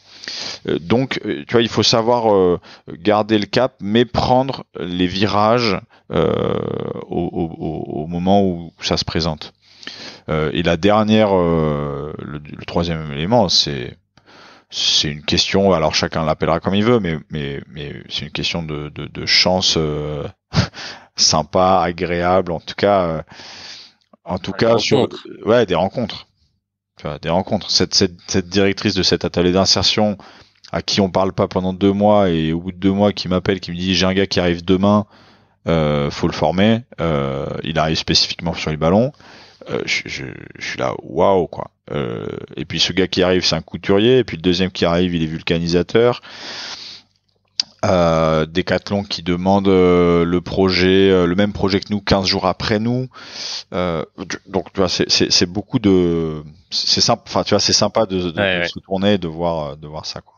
Donc, tu vois, il faut savoir garder le cap, mais prendre les virages au moment où ça se présente. Et la dernière, le troisième élément, c'est une question. Alors chacun l'appellera comme il veut, mais c'est une question de chance sympa, agréable, en tout Des cas rencontres. ouais, des rencontres. Tu vois, des rencontres. Cette directrice de cet atelier d'insertion à qui on parle pas pendant 2 mois et au bout de 2 mois qui m'appelle, qui me dit j'ai un gars qui arrive demain, faut le former, il arrive spécifiquement sur les ballons. Je suis là, waouh quoi. Et puis ce gars qui arrive, c'est un couturier, et puis le deuxième qui arrive, il est vulcanisateur. Decathlon qui demande le projet, le même projet que nous 15 jours après nous. Donc tu vois, c'est beaucoup de, c'est sympa. Enfin, tu vois, c'est sympa de se tourner et de voir ça, quoi.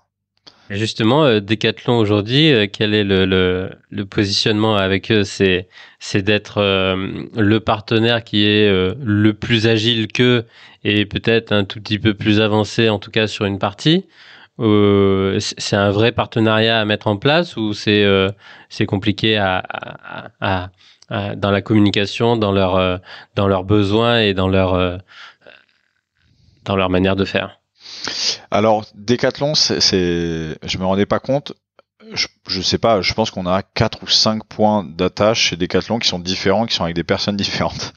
Et justement, Decathlon aujourd'hui, quel est le positionnement avec eux? C'est d'être le partenaire qui est le plus agile qu'eux et peut-être un tout petit peu plus avancé, en tout cas sur une partie. C'est un vrai partenariat à mettre en place ou c'est compliqué dans la communication, dans leurs besoins et dans leur manière de faire? Alors Decathlon, je me rendais pas compte. Je sais pas, je pense qu'on a 4 ou 5 points d'attache chez Decathlon qui sont différents, qui sont avec des personnes différentes.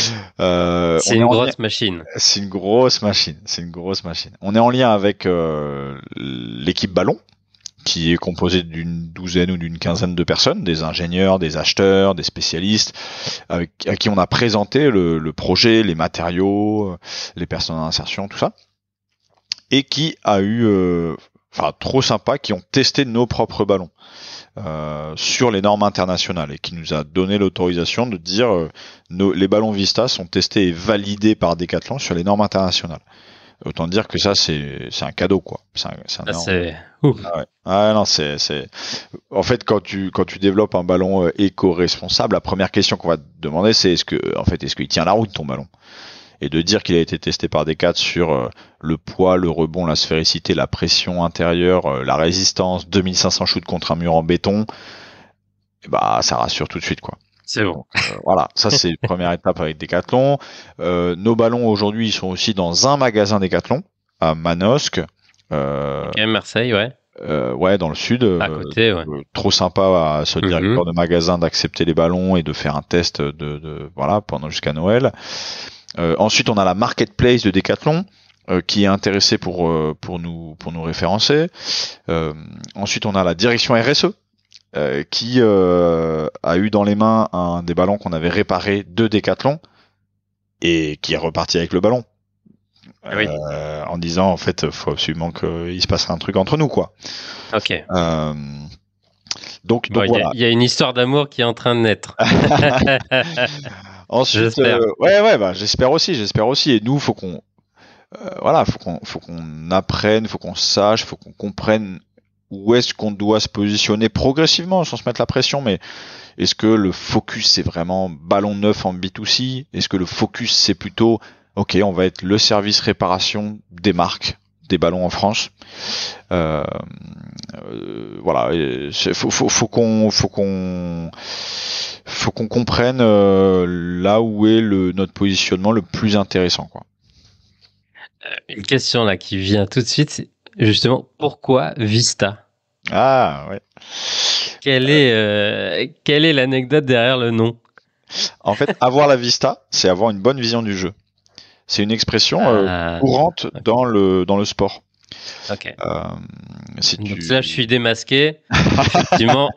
C'est une grosse machine. C'est une grosse machine. C'est une grosse machine. On est en lien avec l'équipe Ballon, qui est composée d'une douzaine ou d'une quinzaine de personnes, des ingénieurs, des acheteurs, des spécialistes, à qui on a présenté le projet, les matériaux, les personnes en insertion, tout ça, et qui a eu, trop sympa, qui ont testé nos propres ballons sur les normes internationales et qui nous a donné l'autorisation de dire les ballons Vista sont testés et validés par Decathlon sur les normes internationales. Autant dire que ça c'est un cadeau, quoi. C'est ouf. Ah ouais. Ah non, c'est en fait quand tu développes un ballon éco-responsable, la première question qu'on va te demander c'est est-ce qu'il tient la route ton ballon? Et de dire qu'il a été testé par Decat sur le poids, le rebond, la sphéricité, la pression intérieure, la résistance, 2500 shoots contre un mur en béton, bah ça rassure tout de suite, quoi. C'est bon. Donc, voilà, ça c'est la première étape avec Decathlon. Nos ballons aujourd'hui ils sont aussi dans un magasin Decathlon à Manosque. Marseille, ouais. Ouais, dans le sud. À côté, ouais. Trop sympa à ce directeur de magasin d'accepter les ballons et de faire un test voilà pendant jusqu'à Noël. Ensuite, on a la marketplace de Decathlon qui est intéressée pour nous référencer. Ensuite, on a la direction RSE qui a eu dans les mains un des ballons qu'on avait réparé de Decathlon et qui est reparti avec le ballon. Oui. En disant en fait, faut absolument qu'il se passerait un truc entre nous, quoi. Ok. Donc voilà. Il y a une histoire d'amour qui est en train de naître. Ensuite, j'espère. J'espère aussi. Et nous, faut qu'on apprenne, faut qu'on sache, faut qu'on comprenne où est-ce qu'on doit se positionner progressivement, sans se mettre la pression. Mais est-ce que le focus c'est vraiment ballon neuf en B2C? Est-ce que le focus c'est plutôt ok, on va être le service réparation des marques, des ballons en France? Voilà, faut qu'on comprenne là où est notre positionnement le plus intéressant, quoi. Une question là qui vient tout de suite, c'est justement pourquoi Vista? Ah ouais. Quelle est l'anecdote derrière le nom? En fait, avoir la Vista, c'est avoir une bonne vision du jeu. C'est une expression courante dans le sport. Ok. Donc là, je suis démasqué. Effectivement,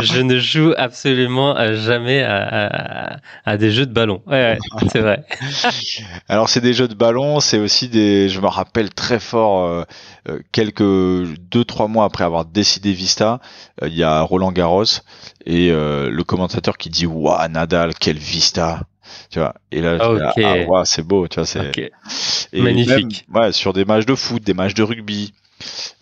je ne joue absolument jamais à des jeux de ballon. Ouais, c'est vrai. Alors, c'est des jeux de ballon, c'est aussi je me rappelle très fort, quelques 2-3 mois après avoir décidé Vista, il y a Roland Garros et le commentateur qui dit "Waouh, Nadal, quel Vista!" Tu vois, et là c'est beau, tu vois, c'est et magnifique. Même, sur des matchs de foot, des matchs de rugby.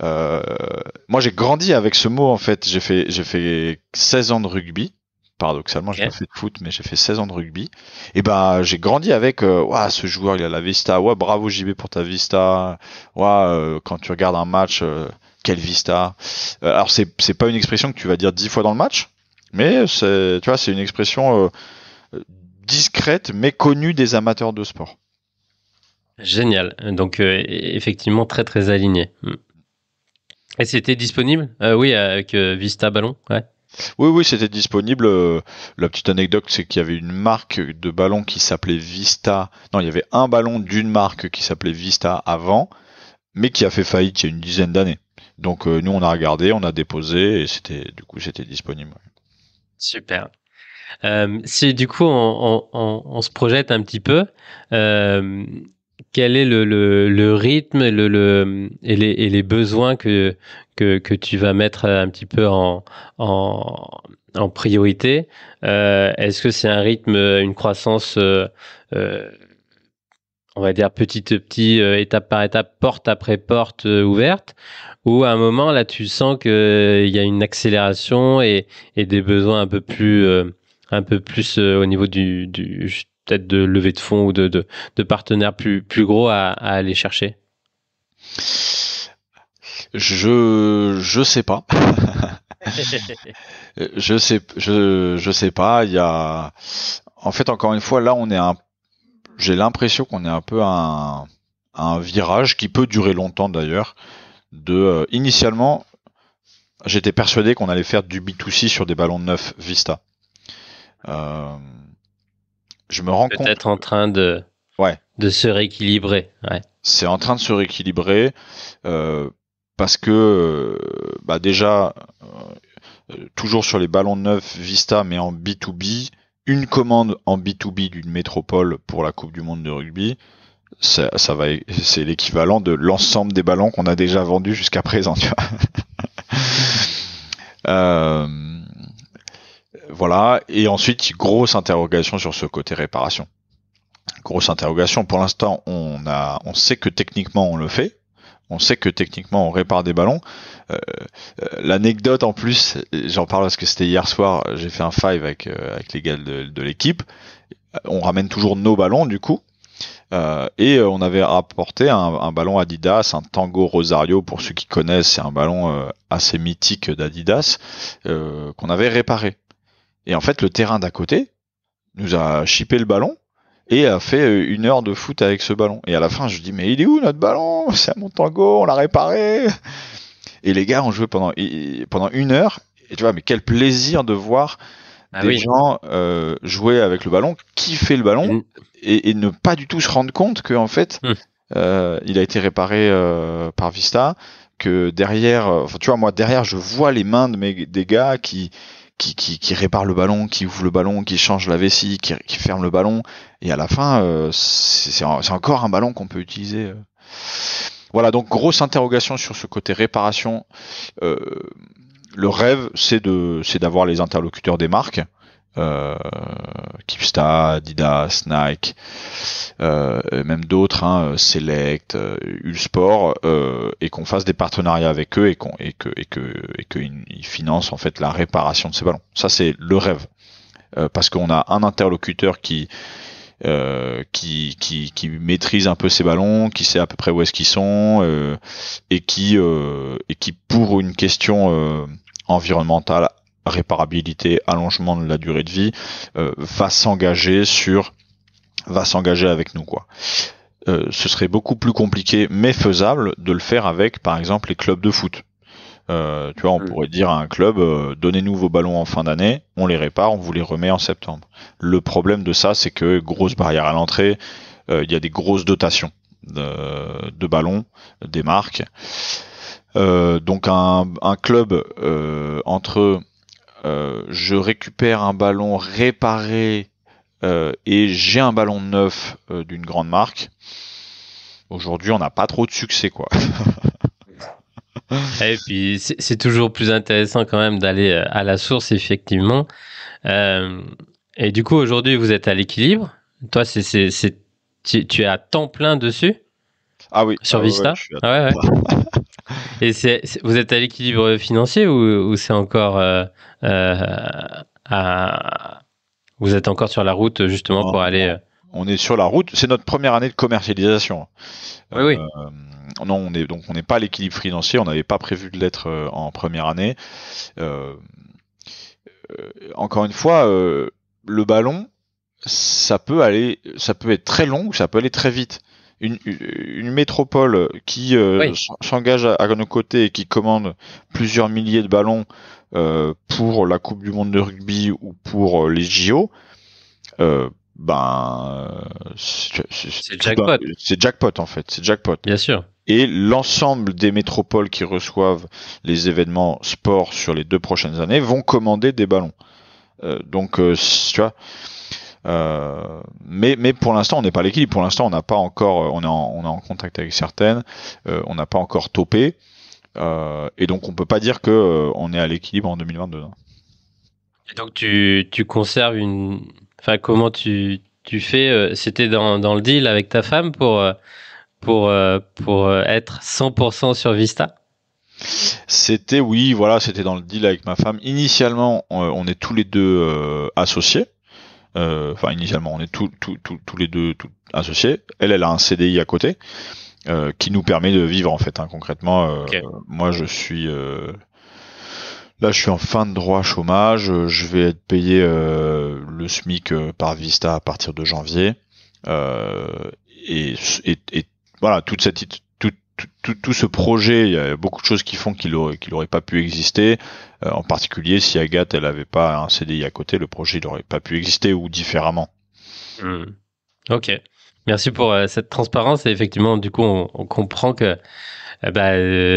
Moi j'ai grandi avec ce mot, en fait. J'ai fait 16 ans de rugby. Paradoxalement, j'ai pas fait de foot, mais j'ai fait 16 ans de rugby. Et j'ai grandi avec ce joueur, il a la Vista. Bravo JB pour ta Vista. Quand tu regardes un match, quelle Vista. Alors c'est pas une expression que tu vas dire 10 fois dans le match, mais tu vois, c'est une expression discrète mais connue des amateurs de sport. Génial. Donc effectivement très très aligné. Et c'était disponible? Oui, avec Vista Ballon, ouais. Oui, c'était disponible. La petite anecdote, c'est qu'il y avait une marque de ballon qui s'appelait Vista. Non, il y avait un ballon d'une marque qui s'appelait Vista avant, mais qui a fait faillite il y a une dizaine d'années. Donc nous, on a regardé, on a déposé et c'était disponible. Super. Si du coup on se projette un petit peu, quel est le rythme et les besoins que que tu vas mettre un petit peu en priorité. Est-ce que c'est un rythme, une croissance, on va dire petit à petit, étape par étape, porte après porte ouverte, ou à un moment là tu sens qu'il y a une accélération et des besoins un peu plus au niveau peut-être de levée de fonds ou de partenaires plus gros à aller chercher? Je sais pas. Je sais pas. Il y a, en fait, encore une fois, là, j'ai l'impression qu'on est un peu à un virage qui peut durer longtemps d'ailleurs. Initialement, j'étais persuadé qu'on allait faire du B2C sur des ballons neufs Vista. Je me rends compte. Peut-être en train de se rééquilibrer. Ouais. C'est en train de se rééquilibrer parce que déjà toujours sur les ballons neufs Vista mais en B2B, une commande en B2B d'une métropole pour la Coupe du Monde de rugby, c'est l'équivalent de l'ensemble des ballons qu'on a déjà vendus jusqu'à présent, tu vois. Voilà, et ensuite grosse interrogation sur ce côté réparation. Grosse interrogation. Pour l'instant, on sait que techniquement on le fait. On sait que techniquement on répare des ballons. L'anecdote en plus, j'en parle parce que c'était hier soir, j'ai fait un five avec les gars de l'équipe. On ramène toujours nos ballons du coup. Et on avait rapporté un ballon Adidas, un Tango Rosario, pour ceux qui connaissent, c'est un ballon assez mythique d'Adidas, qu'on avait réparé. Et en fait, le terrain d'à côté nous a chippé le ballon et a fait 1 heure de foot avec ce ballon. Et à la fin, je dis, mais il est où notre ballon? C'est à mon Tango, on l'a réparé. Et les gars ont joué pendant 1 heure. Et tu vois, mais quel plaisir de voir des gens jouer avec le ballon, kiffer le ballon et ne pas du tout se rendre compte qu'en fait, il a été réparé par Vista. Que derrière, tu vois, moi derrière, je vois les mains des gars qui répare le ballon, qui ouvre le ballon, qui change la vessie, qui ferme le ballon, et à la fin, c'est encore un ballon qu'on peut utiliser. Voilà, donc grosse interrogation sur ce côté réparation. Le rêve, c'est d'avoir les interlocuteurs des marques, Kipsta, Adidas, Nike, même d'autres, Select, Ulsport, et qu'on fasse des partenariats avec eux et qu'ils financent en fait la réparation de ces ballons. Ça c'est le rêve, parce qu'on a un interlocuteur qui maîtrise un peu ces ballons, qui sait à peu près où est-ce qu'ils sont, et qui pour une question environnementale, réparabilité, allongement de la durée de vie, va s'engager avec nous, quoi. Ce serait beaucoup plus compliqué mais faisable de le faire avec par exemple les clubs de foot. Tu vois, on pourrait dire à un club, donnez-nous vos ballons en fin d'année, on les répare, on vous les remet en septembre. Le problème de ça, c'est que grosse barrière à l'entrée, il y a des grosses dotations de ballons, des marques. Donc un club entre je récupère un ballon réparé et j'ai un ballon neuf d'une grande marque. Aujourd'hui, on n'a pas trop de succès, quoi. Et puis c'est toujours plus intéressant quand même d'aller à la source, effectivement. Et du coup, aujourd'hui, vous êtes à l'équilibre. Toi, tu es à temps plein dessus? Ah oui. Sur Vista? Ouais. Et vous êtes à l'équilibre financier ou c'est encore vous êtes encore sur la route justement pour aller. On est sur la route. C'est notre première année de commercialisation. Oui. Non, on n'est pas à l'équilibre financier. On n'avait pas prévu de l'être en première année. Encore une fois, le ballon, ça peut être très long ou ça peut aller très vite. Une métropole qui s'engage à nos côtés et qui commande plusieurs milliers de ballons pour la Coupe du Monde de rugby ou pour les JO, c'est jackpot. C'est jackpot en fait, c'est jackpot. Bien sûr. Et l'ensemble des métropoles qui reçoivent les événements sport sur les 2 prochaines années vont commander des ballons. Donc tu vois. Mais pour l'instant on n'est pas à l'équilibre. Pour l'instant on n'a pas encore, on est en contact avec certaines, on n'a pas encore topé. Et donc on peut pas dire que on est à l'équilibre en 2022. Non. Et donc tu conserves enfin comment tu fais c'était dans le deal avec ta femme pour être 100% sur Vista? C'était oui, voilà, c'était dans le deal avec ma femme. Initialement, on est tous les deux associés. Enfin, initialement, on est tous les deux associés. Elle a un CDI à côté qui nous permet de vivre en fait. Hein, concrètement, Ok. moi, là, je suis en fin de droit chômage. Je vais être payé le SMIC par Vista à partir de janvier. Euh, et voilà, tout ce projet, il y a beaucoup de choses qui font qu'il aurait pas pu exister. En particulier, si Agathe, elle avait pas un CDI à côté, le projet, il aurait pas pu exister ou différemment. Hmm. Ok. Merci pour cette transparence et effectivement, du coup, on comprend que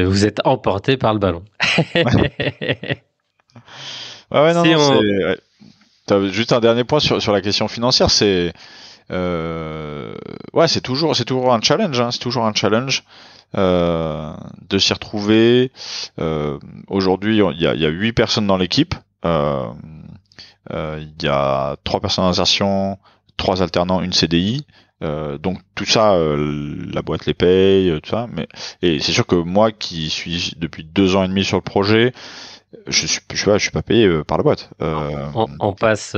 vous êtes emporté par le ballon. Ouais, ouais, non, Si non, c'est. on, Ouais. T'as juste un dernier point sur la question financière, ouais, c'est toujours un challenge, hein, c'est toujours un challenge de s'y retrouver. Aujourd'hui, il y a 8 personnes dans l'équipe. Il y a 3 personnes en insertion, 3 alternants, une CDI. Donc tout ça, la boîte les paye, tout ça. Et c'est sûr que moi, qui suis depuis 2 ans et demi sur le projet, je suis pas payé par la boîte. on passe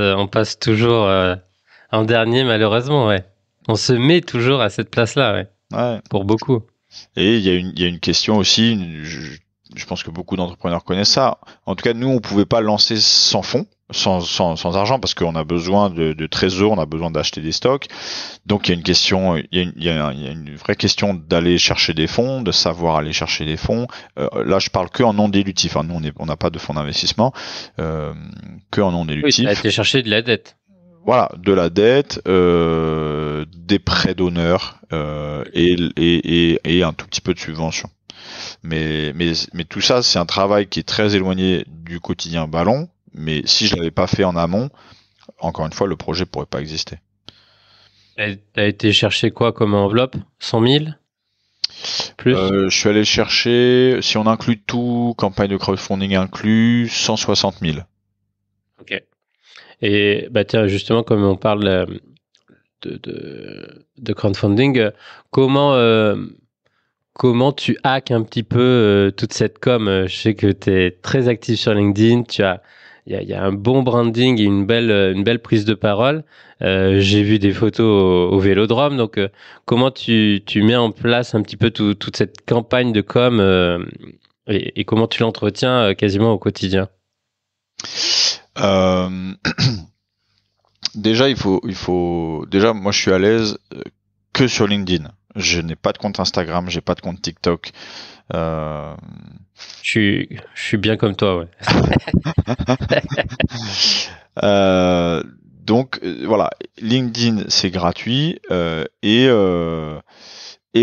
toujours en dernier, malheureusement, ouais. On se met toujours à cette place-là, ouais, Ouais. pour beaucoup. Et il y a une question aussi. Je pense que beaucoup d'entrepreneurs connaissent ça. En tout cas, nous, on pouvait pas lancer sans fonds, sans argent, parce qu'on a besoin de trésor, on a besoin d'acheter des stocks. Donc, il y a une question, il y a une vraie question d'aller chercher des fonds, de savoir aller chercher des fonds. Là, je parle que en non dilutif. Hein. Nous, on n'a pas de fonds d'investissement, que en non Oui, tu as dilutif. été chercher de la dette. Voilà, de la dette, des prêts d'honneur et un tout petit peu de subvention. Mais tout ça, c'est un travail qui est très éloigné du quotidien ballon. Mais si je l'avais pas fait en amont, encore une fois, le projet pourrait pas exister. T'as été chercher quoi comme enveloppe? 100 000? Plus? Je suis allé chercher, si on inclut tout, campagne de crowdfunding inclus, 160 000. Ok. Et bah tiens, justement, comme on parle de crowdfunding, comment tu hackes un petit peu toute cette com? Je sais que tu es très actif sur LinkedIn, il y a un bon branding et une belle prise de parole. J'ai vu des photos au Vélodrome, donc comment tu mets en place un petit peu toute cette campagne de com et comment tu l'entretiens quasiment au quotidien? Euh, déjà, déjà, moi, je suis à l'aise que sur LinkedIn. Je n'ai pas de compte Instagram, j'ai pas de compte TikTok. Euh, Je suis bien comme toi, ouais. Euh, donc voilà, LinkedIn c'est gratuit et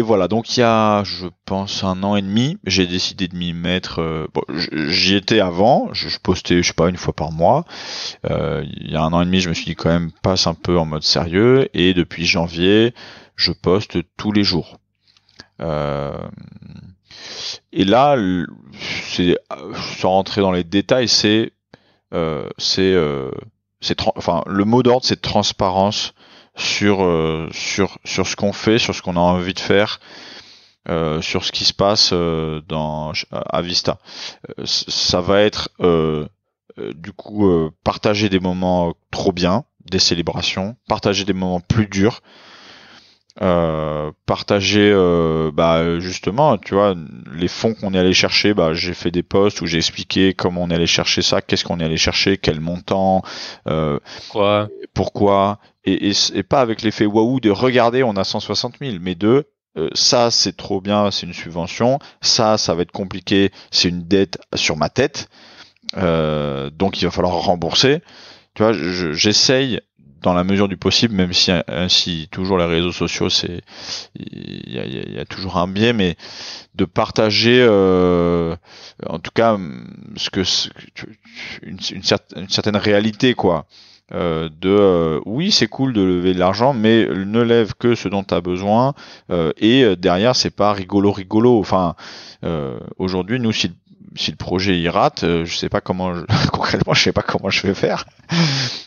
voilà. Donc il y a, je pense, 1 an et demi, j'ai décidé de m'y mettre. Bon, j'y étais avant, je postais, je sais pas, une fois par mois. Il y a 1 an et demi, je me suis dit quand même passe un peu en mode sérieux et depuis janvier, je poste tous les jours. Euh, et là, c'est sans rentrer dans les détails, euh, c'est euh, enfin le mot d'ordre c'est transparence sur ce qu'on fait, sur ce qu'on a envie de faire, sur ce qui se passe à Vista. Ça va être du coup partager des moments trop bien, des célébrations, partager des moments plus durs, partager bah justement tu vois les fonds qu'on est allé chercher. Bah j'ai fait des posts où j'ai expliqué comment on est allé chercher ça, qu'est-ce qu'on est allé chercher, quel montant, euh, Quoi? pourquoi, et pas avec l'effet waouh de regarder on a 160 000, mais de ça c'est trop bien, c'est une subvention, ça va être compliqué, c'est une dette sur ma tête, donc il va falloir rembourser. Tu vois, j'essaye dans la mesure du possible, même si ainsi toujours les réseaux sociaux, il y a toujours un biais, mais de partager, en tout cas, une certaine réalité, quoi. oui, c'est cool de lever de l'argent, mais ne lève que ce dont tu as besoin, et derrière c'est pas rigolo. Enfin, aujourd'hui, nous, si le projet il rate, je sais pas comment concrètement je sais pas comment je vais faire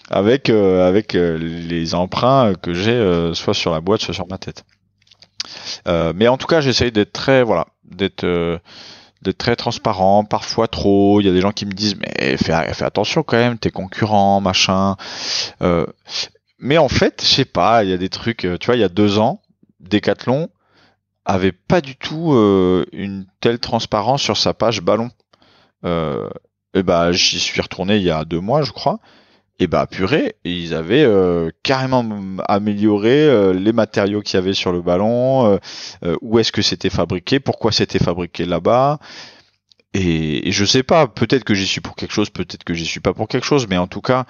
avec les emprunts que j'ai, soit sur la boîte soit sur ma tête. Mais en tout cas, j'essaye d'être très d'être très transparent, parfois trop. Il y a des gens qui me disent mais fais attention quand même, t'es concurrent, machin. Euh, mais en fait, je sais pas, il y a des trucs. Tu vois, il y a 2 ans, Decathlon avait pas du tout une telle transparence sur sa page ballon. Et bah, j'y suis retourné il y a 2 mois, je crois. Et bah purée, ils avaient carrément amélioré les matériaux qu'il y avait sur le ballon, où est-ce que c'était fabriqué, pourquoi c'était fabriqué là-bas. Et je sais pas, peut-être que j'y suis pour quelque chose, peut-être que j'y suis pas pour quelque chose, mais en tout cas,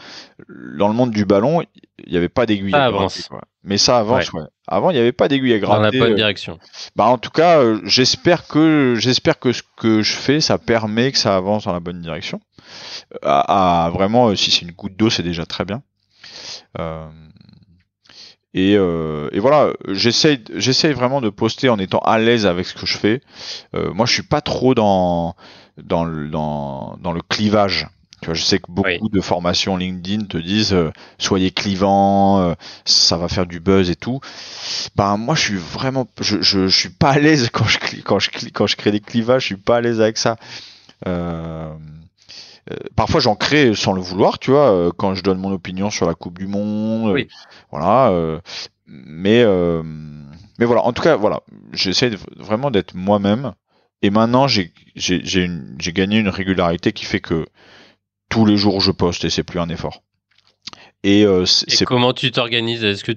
dans le monde du ballon, il n'y avait pas d'aiguille Ça à gratter, avance. quoi. Mais ça Ouais. avance, ouais. Avant, il n'y avait pas d'aiguille à Dans la gratter. bonne direction. Bah en tout cas, j'espère que ce que je fais, ça permet que ça avance dans la bonne direction. Vraiment, si c'est une goutte d'eau, c'est déjà très bien. Euh, et voilà, j'essaye vraiment de poster en étant à l'aise avec ce que je fais. Moi, je suis pas trop dans le clivage. Tu vois, je sais que Oui. beaucoup de formations LinkedIn te disent soyez clivant, ça va faire du buzz et tout. Ben moi, je suis vraiment, je suis pas à l'aise quand je crée des clivages. Je suis pas à l'aise avec ça. Euh, Parfois j'en crée sans le vouloir, tu vois, quand je donne mon opinion sur la Coupe du Monde, Oui. voilà. Mais euh, mais voilà, en tout cas, voilà, j'essaie vraiment d'être moi-même. Et maintenant, j'ai gagné une régularité qui fait que tous les jours je poste et c'est plus un effort. Et Et comment tu t'organises? Est-ce que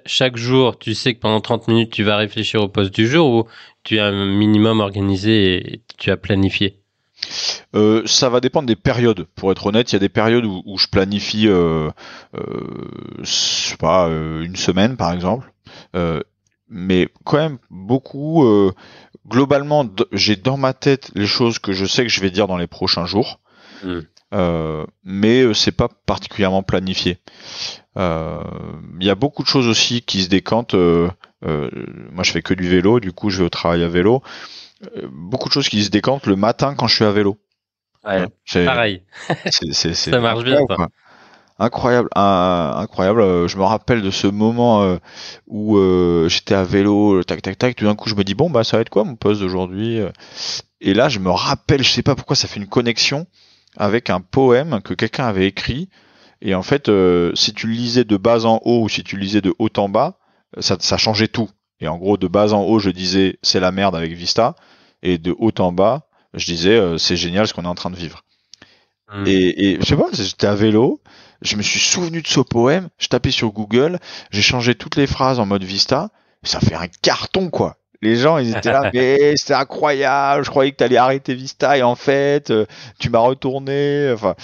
chaque jour, tu sais que pendant 30 minutes, tu vas réfléchir au poste du jour ou tu as un minimum organisé et tu as planifié? ça va dépendre des périodes. Pour être honnête, il y a des périodes où je planifie, je sais pas, une semaine par exemple. Euh, mais quand même beaucoup. Globalement, j'ai dans ma tête les choses que je sais que je vais dire dans les prochains jours. Hmm. Mais c'est pas particulièrement planifié. Il y a beaucoup de choses aussi qui se décantent. Moi, je fais que du vélo, du coup, je vais au travail à vélo. Beaucoup de choses qui se décantent le matin quand je suis à vélo. Tu Ouais, vois, c'est pareil. Ça marche bien, incroyable, ça. quoi. Incroyable, incroyable. Je me rappelle de ce moment où j'étais à vélo, tac tac tac. Tout d'un coup, je me dis bon bah ça va être quoi mon poste d'aujourd'hui? Et là, je me rappelle, je sais pas pourquoi, ça fait une connexion avec un poème que quelqu'un avait écrit. Et en fait, si tu le lisais de bas en haut ou si tu le lisais de haut en bas, ça changeait tout. Et en gros, de bas en haut, je disais c'est la merde avec Vista, et de haut en bas, je disais c'est génial ce qu'on est en train de vivre. Hmm. Et je sais pas, j'étais à vélo, je me suis souvenu de ce poème, je tapais sur Google, j'ai changé toutes les phrases en mode Vista, ça fait un carton quoi. Les gens ils étaient là, mais c'est incroyable, je croyais que t'allais arrêter Vista et en fait tu m'as retourné. Enfin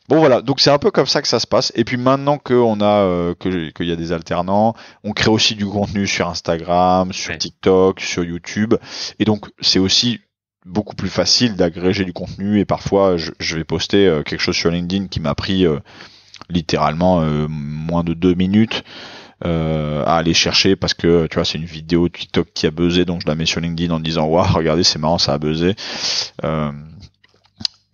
bon voilà, donc c'est un peu comme ça que ça se passe. Et puis maintenant qu'on a qu'il y a des alternants, on crée aussi du contenu sur Instagram, sur Ouais. TikTok, sur YouTube, et donc c'est aussi beaucoup plus facile d'agréger du contenu. Et parfois je vais poster quelque chose sur LinkedIn qui m'a pris littéralement moins de 2 minutes à aller chercher parce que tu vois c'est une vidéo TikTok qui a buzzé, donc je la mets sur LinkedIn en disant waouh regardez c'est marrant ça a buzzé. Euh,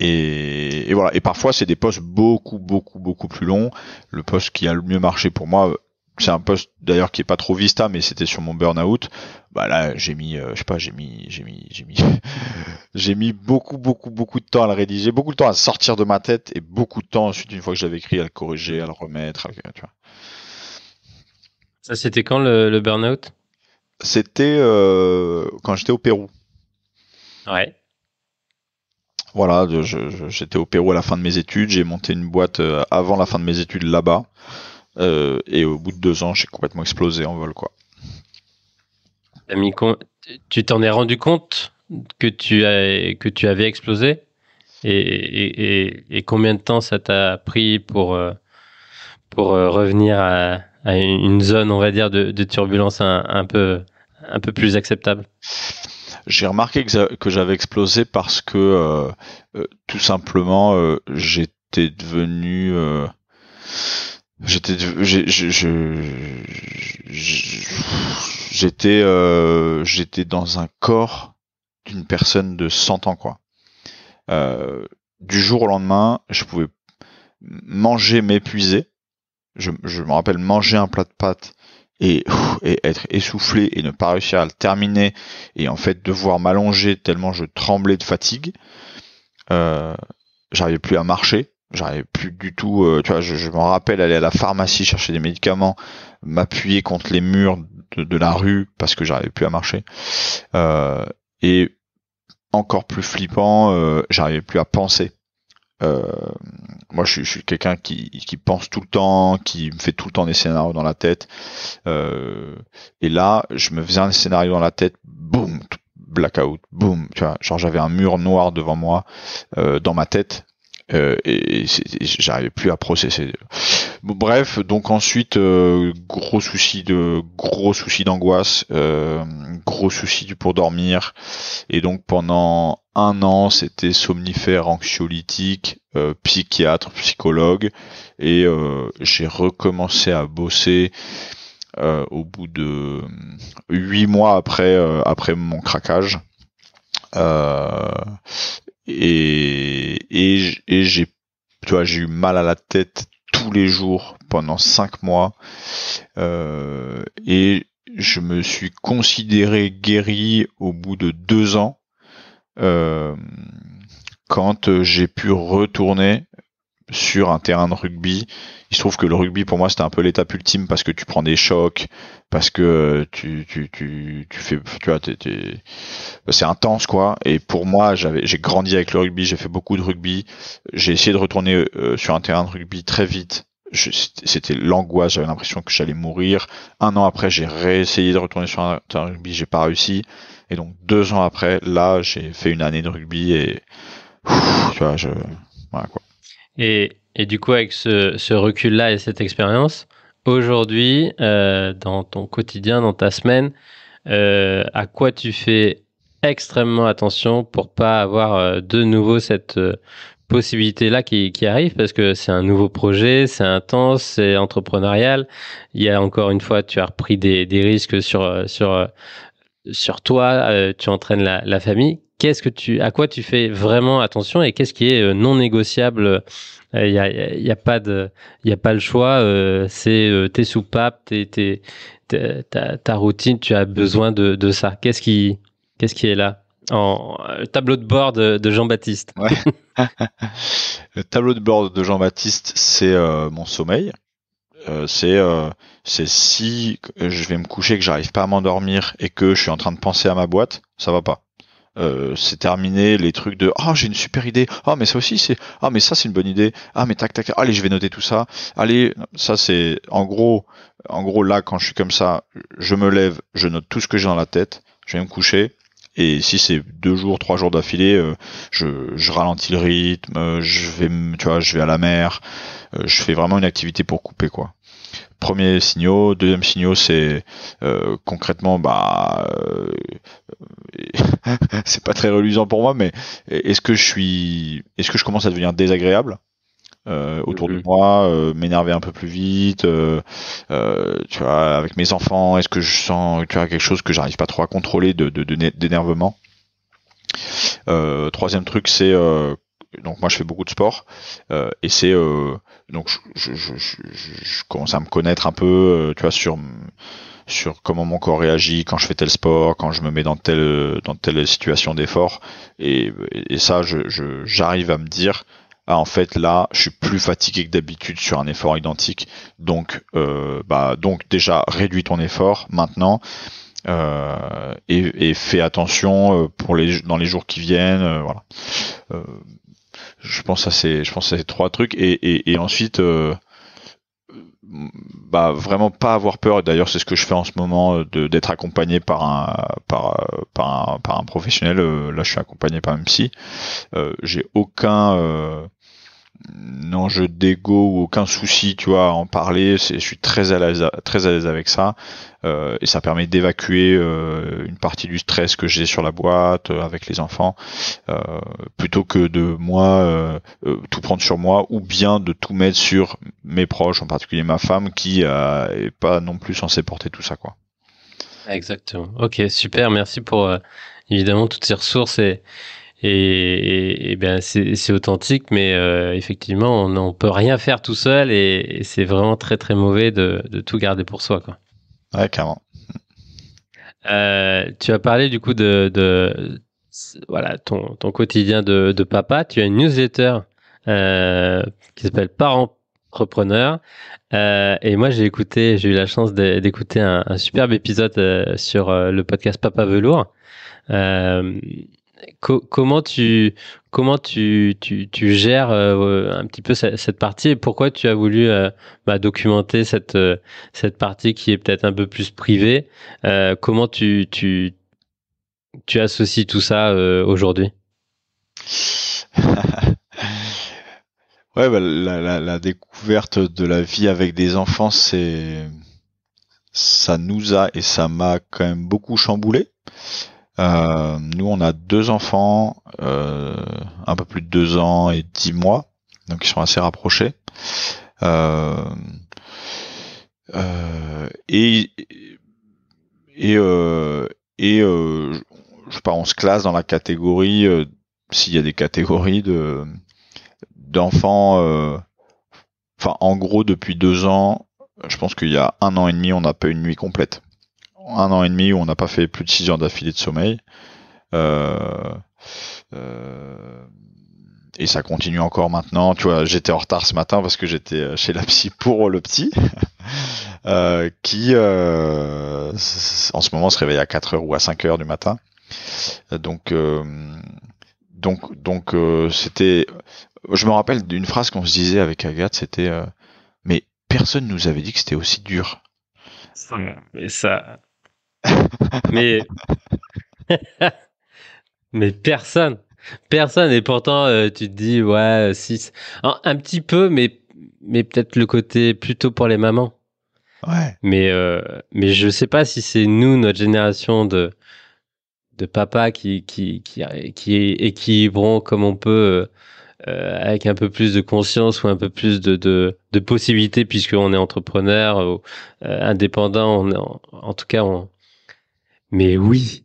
et voilà. Et parfois, c'est des posts beaucoup plus longs. Le post qui a le mieux marché pour moi, c'est un post d'ailleurs qui est pas trop Vista, mais c'était sur mon burn-out. Bah là, j'ai mis, je sais pas, j'ai mis beaucoup de temps à le rédiger, beaucoup de temps à sortir de ma tête et beaucoup de temps ensuite, une fois que j'avais écrit, à le corriger, à le remettre, tu vois. Ça, c'était quand le burn-out? C'était quand j'étais au Pérou. Ouais. Voilà, j'étais au Pérou à la fin de mes études. J'ai monté une boîte avant la fin de mes études là-bas. Et au bout de 2 ans, j'ai complètement explosé en vol, quoi. T'as mis tu t'en es rendu compte que tu avais explosé? Et combien de temps ça t'a pris pour revenir à une zone, on va dire, de turbulence un peu plus acceptable? J'ai remarqué que j'avais explosé parce que tout simplement j'étais devenu j'étais, j'étais dans un corps d'une personne de 100 ans, quoi. Du jour au lendemain, je pouvais manger, m'épuiser. Je me rappelle manger un plat de pâtes et être essoufflé et ne pas réussir à le terminer et en fait devoir m'allonger tellement je tremblais de fatigue. Euh, J'arrivais plus à marcher, j'arrivais plus du tout. Tu vois, je me rappelle aller à la pharmacie chercher des médicaments, m'appuyer contre les murs de la rue parce que j'arrivais plus à marcher. Et encore plus flippant, j'arrivais plus à penser. Euh, Moi, je suis quelqu'un qui pense tout le temps, qui me fait tout le temps des scénarios dans la tête. Et là, je me faisais un scénario dans la tête, boum, blackout, boum. Tu vois, genre j'avais un mur noir devant moi, dans ma tête. Et j'arrivais plus à processer. Bon, bref, donc ensuite gros souci d'angoisse, gros souci pour dormir, et donc pendant un an c'était somnifère, anxiolytique, psychiatre, psychologue, et j'ai recommencé à bosser au bout de 8 mois après mon craquage. Euh, et j'ai, tu vois, j'ai eu mal à la tête tous les jours pendant 5 mois, et je me suis considéré guéri au bout de 2 ans, euh, quand j'ai pu retourner sur un terrain de rugby. Il se trouve que le rugby pour moi c'était un peu l'étape ultime parce que tu prends des chocs, parce que tu fais, tu vois, c'est intense quoi. Et pour moi j'ai grandi avec le rugby, j'ai fait beaucoup de rugby, j'ai essayé de retourner sur un terrain de rugby très vite. C'était l'angoisse, j'avais l'impression que j'allais mourir. Un an après, j'ai réessayé de retourner sur un terrain de rugby, j'ai pas réussi. Et donc 2 ans après, là, j'ai fait une année de rugby et tu vois, voilà quoi. Et du coup, avec ce recul-là et cette expérience, aujourd'hui, dans ton quotidien, dans ta semaine, à quoi tu fais extrêmement attention pour pas avoir de nouveau cette possibilité-là qui arrive parce que c'est un nouveau projet, c'est intense, c'est entrepreneurial. Il y a encore une fois, tu as repris des risques sur toi, tu entraînes la famille. À quoi tu fais vraiment attention et qu'est-ce qui est non négociable? Il y a pas il y a pas le choix. C'est tes soupapes, ta routine. Tu as besoin de ça. Qu'est-ce qui est là en tableau de bord de Jean-Baptiste? Ouais. Le tableau de bord de Jean-Baptiste, c'est mon sommeil. C'est si je vais me coucher, que j'arrive pas à m'endormir et que je suis en train de penser à ma boîte, ça va pas. C'est terminé les trucs de j'ai une super idée, mais ça aussi c'est mais ça c'est une bonne idée, mais tac tac, allez je vais noter tout ça, allez ça c'est en gros là quand je suis comme ça, je me lève, je note tout ce que j'ai dans la tête, je vais me coucher. Et si c'est 2 jours, 3 jours d'affilée, je ralentis le rythme, tu vois, je vais à la mer, je fais vraiment une activité pour couper quoi. Premier signaux, deuxième signaux, c'est concrètement, c'est pas très reluisant pour moi, mais est-ce que je commence à devenir désagréable autour de Mhm. moi, m'énerver un peu plus vite, tu vois, avec mes enfants, est-ce que je sens, tu vois, quelque chose que j'arrive pas trop à contrôler d'énervement. Troisième truc, c'est donc moi je fais beaucoup de sport, et c'est donc je commence à me connaître un peu, tu vois, sur comment mon corps réagit quand je fais tel sport, quand je me mets dans telle situation d'effort, et ça j'arrive à me dire en fait là je suis plus fatigué que d'habitude sur un effort identique, donc donc déjà réduis ton effort maintenant, et fais attention dans les jours qui viennent, voilà. Euh, je pense à ces trois trucs, et ensuite vraiment pas avoir peur. Et d'ailleurs c'est ce que je fais en ce moment, d'être accompagné par un professionnel. Là je suis accompagné par un psy. J'ai enjeu d'ego ou aucun souci, tu vois, à en parler. Je suis très à l'aise avec ça, et ça permet d'évacuer une partie du stress que j'ai sur la boîte avec les enfants, plutôt que de moi tout prendre sur moi, ou bien de tout mettre sur mes proches, en particulier ma femme, qui est pas non plus censée porter tout ça, quoi. Exactement. Ok, super. Merci pour évidemment toutes ces ressources et bien c'est authentique, mais effectivement on peut rien faire tout seul et c'est vraiment très très mauvais de tout garder pour soi, quoi. Ouais, carrément. Tu as parlé du coup voilà ton quotidien de papa. Tu as une newsletter qui s'appelle Parents Entrepreneurs. Et moi j'ai eu la chance d'écouter un superbe épisode sur le podcast Papa Velours. Euh, comment tu gères un petit peu cette partie et pourquoi tu as voulu documenter cette partie qui est peut-être un peu plus privée? Comment tu associes tout ça aujourd'hui? Ouais, bah, la découverte de la vie avec des enfants, ça nous a et ça m'a quand même beaucoup chamboulé. Nous, on a 2 enfants, un peu plus de 2 ans et 10 mois, donc ils sont assez rapprochés. Euh, et et je sais pas, on se classe dans la catégorie, s'il y a des catégories d'enfants. Enfin, en gros, depuis 2 ans, je pense qu'il y a 1 an et demi, on n'a pas eu une nuit complète. 1 an et demi où on n'a pas fait plus de 6 heures d'affilée de sommeil. Euh, euh, et ça continue encore maintenant. Tu vois, j'étais en retard ce matin parce que j'étais chez la psy pour le petit, qui en ce moment se réveille à 4 heures ou à 5 heures du matin. Donc, c'était. Je me rappelle d'une phrase qu'on se disait avec Agathe, c'était mais personne nous avait dit que c'était aussi dur. Mais ça, mais mais personne et pourtant tu te dis ouais si un petit peu mais peut-être le côté plutôt pour les mamans. Ouais. Mais je sais pas si c'est nous, notre génération de papa qui équilibrons comme on peut, avec un peu plus de conscience ou un peu plus de possibilités, puisqu'on est entrepreneur ou indépendant, en tout cas, mais oui.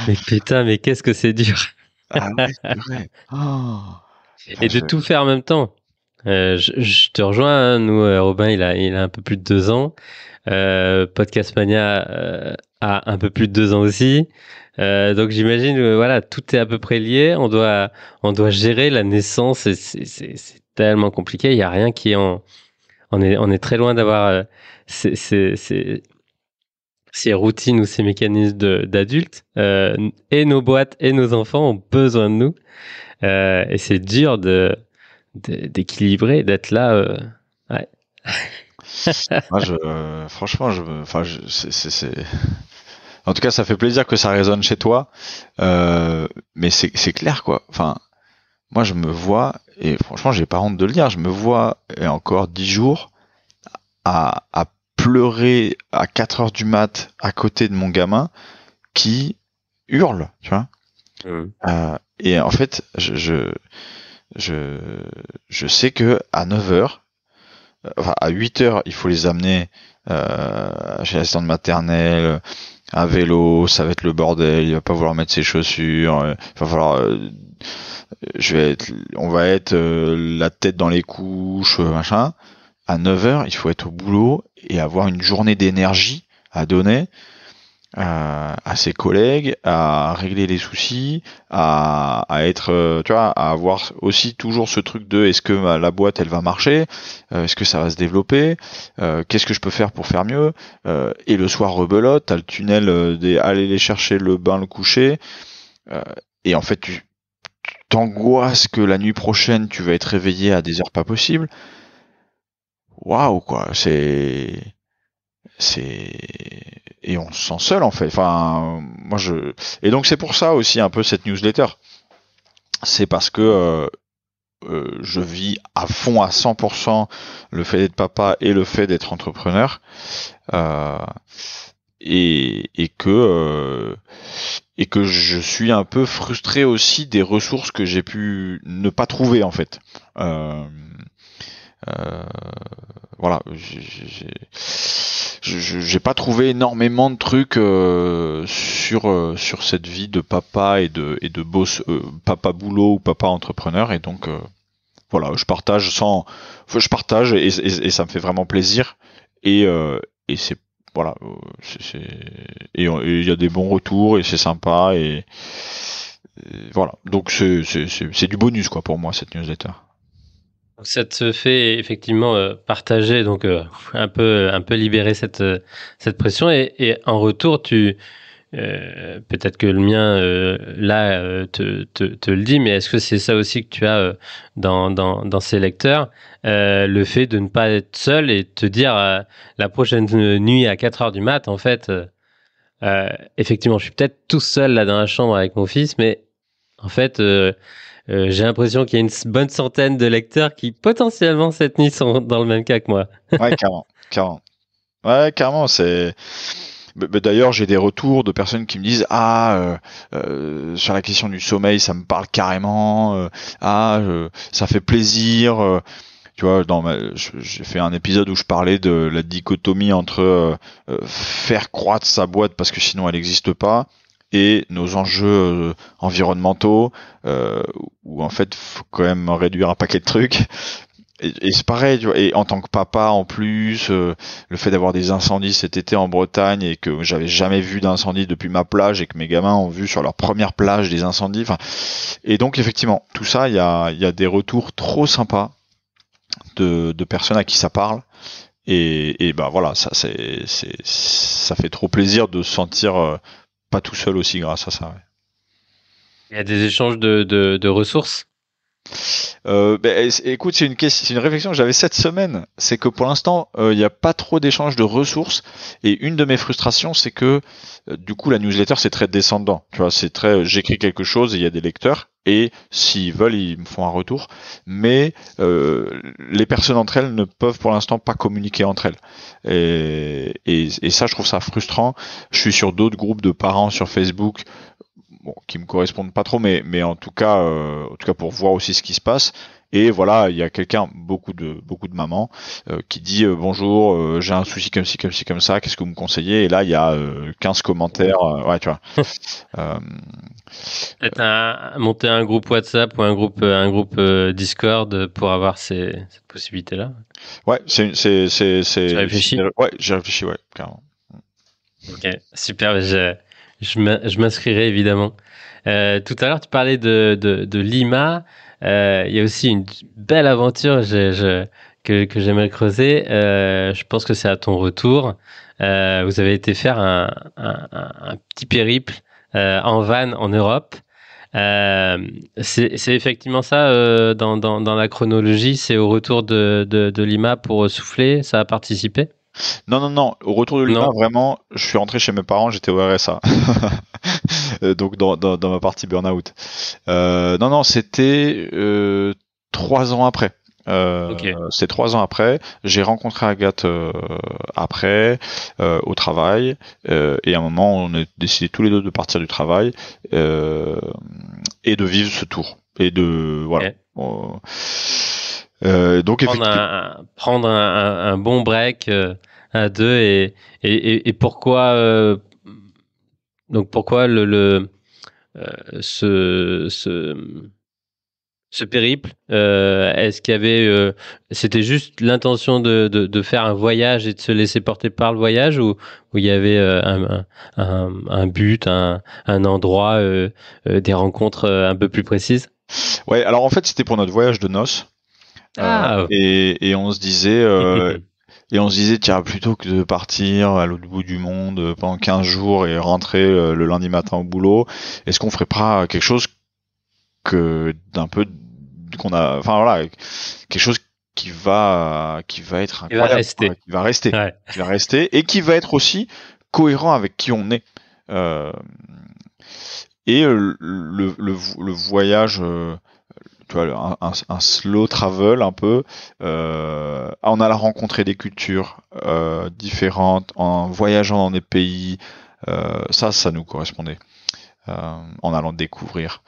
Mais putain, mais qu'est-ce que c'est dur. Ah ouais, c'est vrai. Oh, putain, Et de tout faire en même temps. Je te rejoins, hein, nous, Robin, il a un peu plus de 2 ans. Podcast Mania a un peu plus de 2 ans aussi. Donc j'imagine, voilà, tout est à peu près lié. On doit gérer la naissance. Et c'est tellement compliqué. Il y a rien qui est on est très loin d'avoir ces routines ou ces mécanismes d'adultes. Et nos boîtes et nos enfants ont besoin de nous. Et c'est dur d'équilibrer, d'être là. Ouais. Moi, franchement, en tout cas, ça fait plaisir que ça résonne chez toi. Mais c'est clair, quoi. Enfin, moi, je me vois, et franchement, j'ai pas honte de le dire, je me vois, et encore 10 jours, à pleurer à 4 heures du mat à côté de mon gamin qui hurle, tu vois. Et en fait, je sais que à 9 heures, enfin à 8 heures, il faut les amener chez l'assistante maternelle, à vélo, ça va être le bordel, il va pas vouloir mettre ses chaussures, il va falloir, on va être la tête dans les couches, machin. À 9 heures, il faut être au boulot et avoir une journée d'énergie à donner à ses collègues, à régler les soucis, à être, tu vois, à avoir aussi toujours ce truc de est-ce que la boîte elle va marcher, est-ce que ça va se développer, qu'est-ce que je peux faire pour faire mieux, et le soir rebelote, t'as le tunnel des aller les chercher le bain, le coucher, et en fait tu t'angoisses que la nuit prochaine tu vas être réveillé à des heures pas possibles. Waouh quoi, c'est et on se sent seul en fait. Enfin, moi et donc c'est pour ça aussi un peu cette newsletter. C'est parce que je vis à fond à 100% le fait d'être papa et le fait d'être entrepreneur, euh, et que je suis un peu frustré aussi des ressources que j'ai pu ne pas trouver en fait. Euh, euh, voilà, j'ai pas trouvé énormément de trucs sur cette vie de papa et de boss, papa boulot ou papa entrepreneur, et donc voilà, je partage et ça me fait vraiment plaisir, et c'est voilà, et il y a des bons retours et c'est sympa, et voilà, donc c'est du bonus quoi pour moi cette newsletter. Ça te fait effectivement partager, donc un peu libérer cette pression, et en retour, peut-être que le mien là te le dit, mais est-ce que c'est ça aussi que tu as dans ces lecteurs, le fait de ne pas être seul et te dire la prochaine nuit à 4 heures du mat, en fait, effectivement, je suis peut-être tout seul là dans la chambre avec mon fils, mais en fait, j'ai l'impression qu'il y a une bonne centaine de lecteurs qui potentiellement cette nuit sont dans le même cas que moi. Ouais, carrément. Ouais, carrément, d'ailleurs, j'ai des retours de personnes qui me disent sur la question du sommeil, ça me parle carrément. Ça fait plaisir. Tu vois, j'ai fait un épisode où je parlais de la dichotomie entre faire croître sa boîte parce que sinon elle n'existe pas, et nos enjeux environnementaux, où en fait faut quand même réduire un paquet de trucs. Et c'est pareil, tu vois, et en tant que papa en plus, le fait d'avoir des incendies cet été en Bretagne et que j'avais jamais vu d'incendie depuis ma plage et que mes gamins ont vu sur leur première plage des incendies, enfin, et donc effectivement, tout ça, il y a des retours trop sympas de personnes à qui ça parle, et bah voilà, ça fait trop plaisir de se sentir pas tout seul aussi grâce à ça. Ouais. Il y a des échanges de ressources. Écoute, c'est une réflexion que j'avais cette semaine. C'est que pour l'instant, il n'y a pas trop d'échanges de ressources. Et une de mes frustrations, c'est que du coup, la newsletter, c'est très descendant. Tu vois, c'est très, j'écris quelque chose et il y a des lecteurs. Et s'ils veulent, ils me font un retour. Mais les personnes entre elles ne peuvent pour l'instant pas communiquer entre elles. Et ça, je trouve ça frustrant. Je suis sur d'autres groupes de parents sur Facebook, bon, qui me correspondent pas trop, mais en tout cas pour voir aussi ce qui se passe. Et voilà, il y a beaucoup de mamans qui dit bonjour, j'ai un souci comme ci, comme ci, comme ça, qu'est-ce que vous me conseillez? Et là, il y a 15 commentaires, ouais, tu vois. Euh, Peut-être monter un groupe WhatsApp ou un groupe Discord pour avoir cette possibilité-là. ouais, Tu réfléchis? ouais, j'ai réfléchi, ouais, carrément. Ok, super. Je m'inscrirai évidemment. Tout à l'heure, tu parlais de Lima. Il y a aussi une belle aventure que j'aimerais creuser. Je pense que c'est à ton retour. Vous avez été faire un petit périple en van en Europe. C'est effectivement ça dans la chronologie. C'est au retour de Lima pour souffler. Ça a participé? Non. Au retour de Lima, Non. vraiment, je suis rentré chez mes parents, j'étais au RSA. Donc dans ma partie burn-out. Non, c'était 3 ans après. Ok. C'est 3 ans après. J'ai rencontré Agathe après au travail, et à un moment on a décidé tous les deux de partir du travail et de vivre ce tour et de voilà. Ok. Donc effectivement. Prendre un bon break à deux, et pourquoi donc pourquoi euh, ce, ce ce périple, est-ce qu'il y avait c'était juste l'intention de faire un voyage et de se laisser porter par le voyage, ou il y avait un but, un endroit, des rencontres un peu plus précises? Ouais, alors en fait c'était pour notre voyage de noces. Ah. Et on se disait tiens, plutôt que de partir à l'autre bout du monde pendant 15 jours et rentrer le lundi matin au boulot, est-ce qu'on ferait pas quelque chose que d'un peu qu'on a, enfin voilà, quelque chose qui va être Il va incroyable, rester. Ouais. qui va rester et qui va être aussi cohérent avec qui on est. Euh, et le voyage tu vois, un slow travel un peu, en allant rencontrer des cultures différentes, en voyageant dans des pays, ça nous correspondait, en allant découvrir.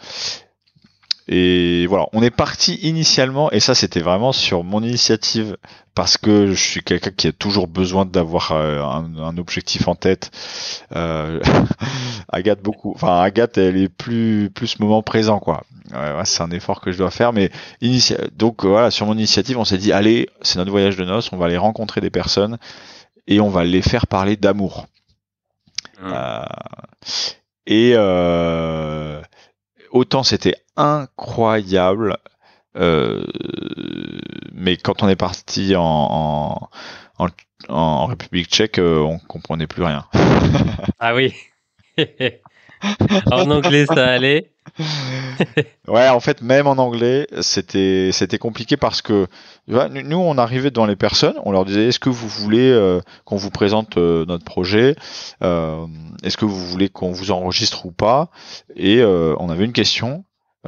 Et voilà, on est parti initialement, et ça c'était vraiment sur mon initiative, parce que je suis quelqu'un qui a toujours besoin d'avoir un objectif en tête. Euh, Agathe, elle est plus moment présent, quoi. Ouais, c'est un effort que je dois faire, mais donc voilà, sur mon initiative, on s'est dit, allez, c'est notre voyage de noces, on va aller rencontrer des personnes et on va les faire parler d'amour. Euh, et autant c'était incroyable, mais quand on est parti en République tchèque, on comprenait plus rien. Ah oui. En anglais, ça allait. Ouais, en fait, même en anglais, c'était compliqué parce que tu vois, nous, on arrivait devant les personnes, on leur disait, est-ce que vous voulez qu'on vous présente notre projet, est-ce que vous voulez qu'on vous enregistre ou pas, et on avait une question,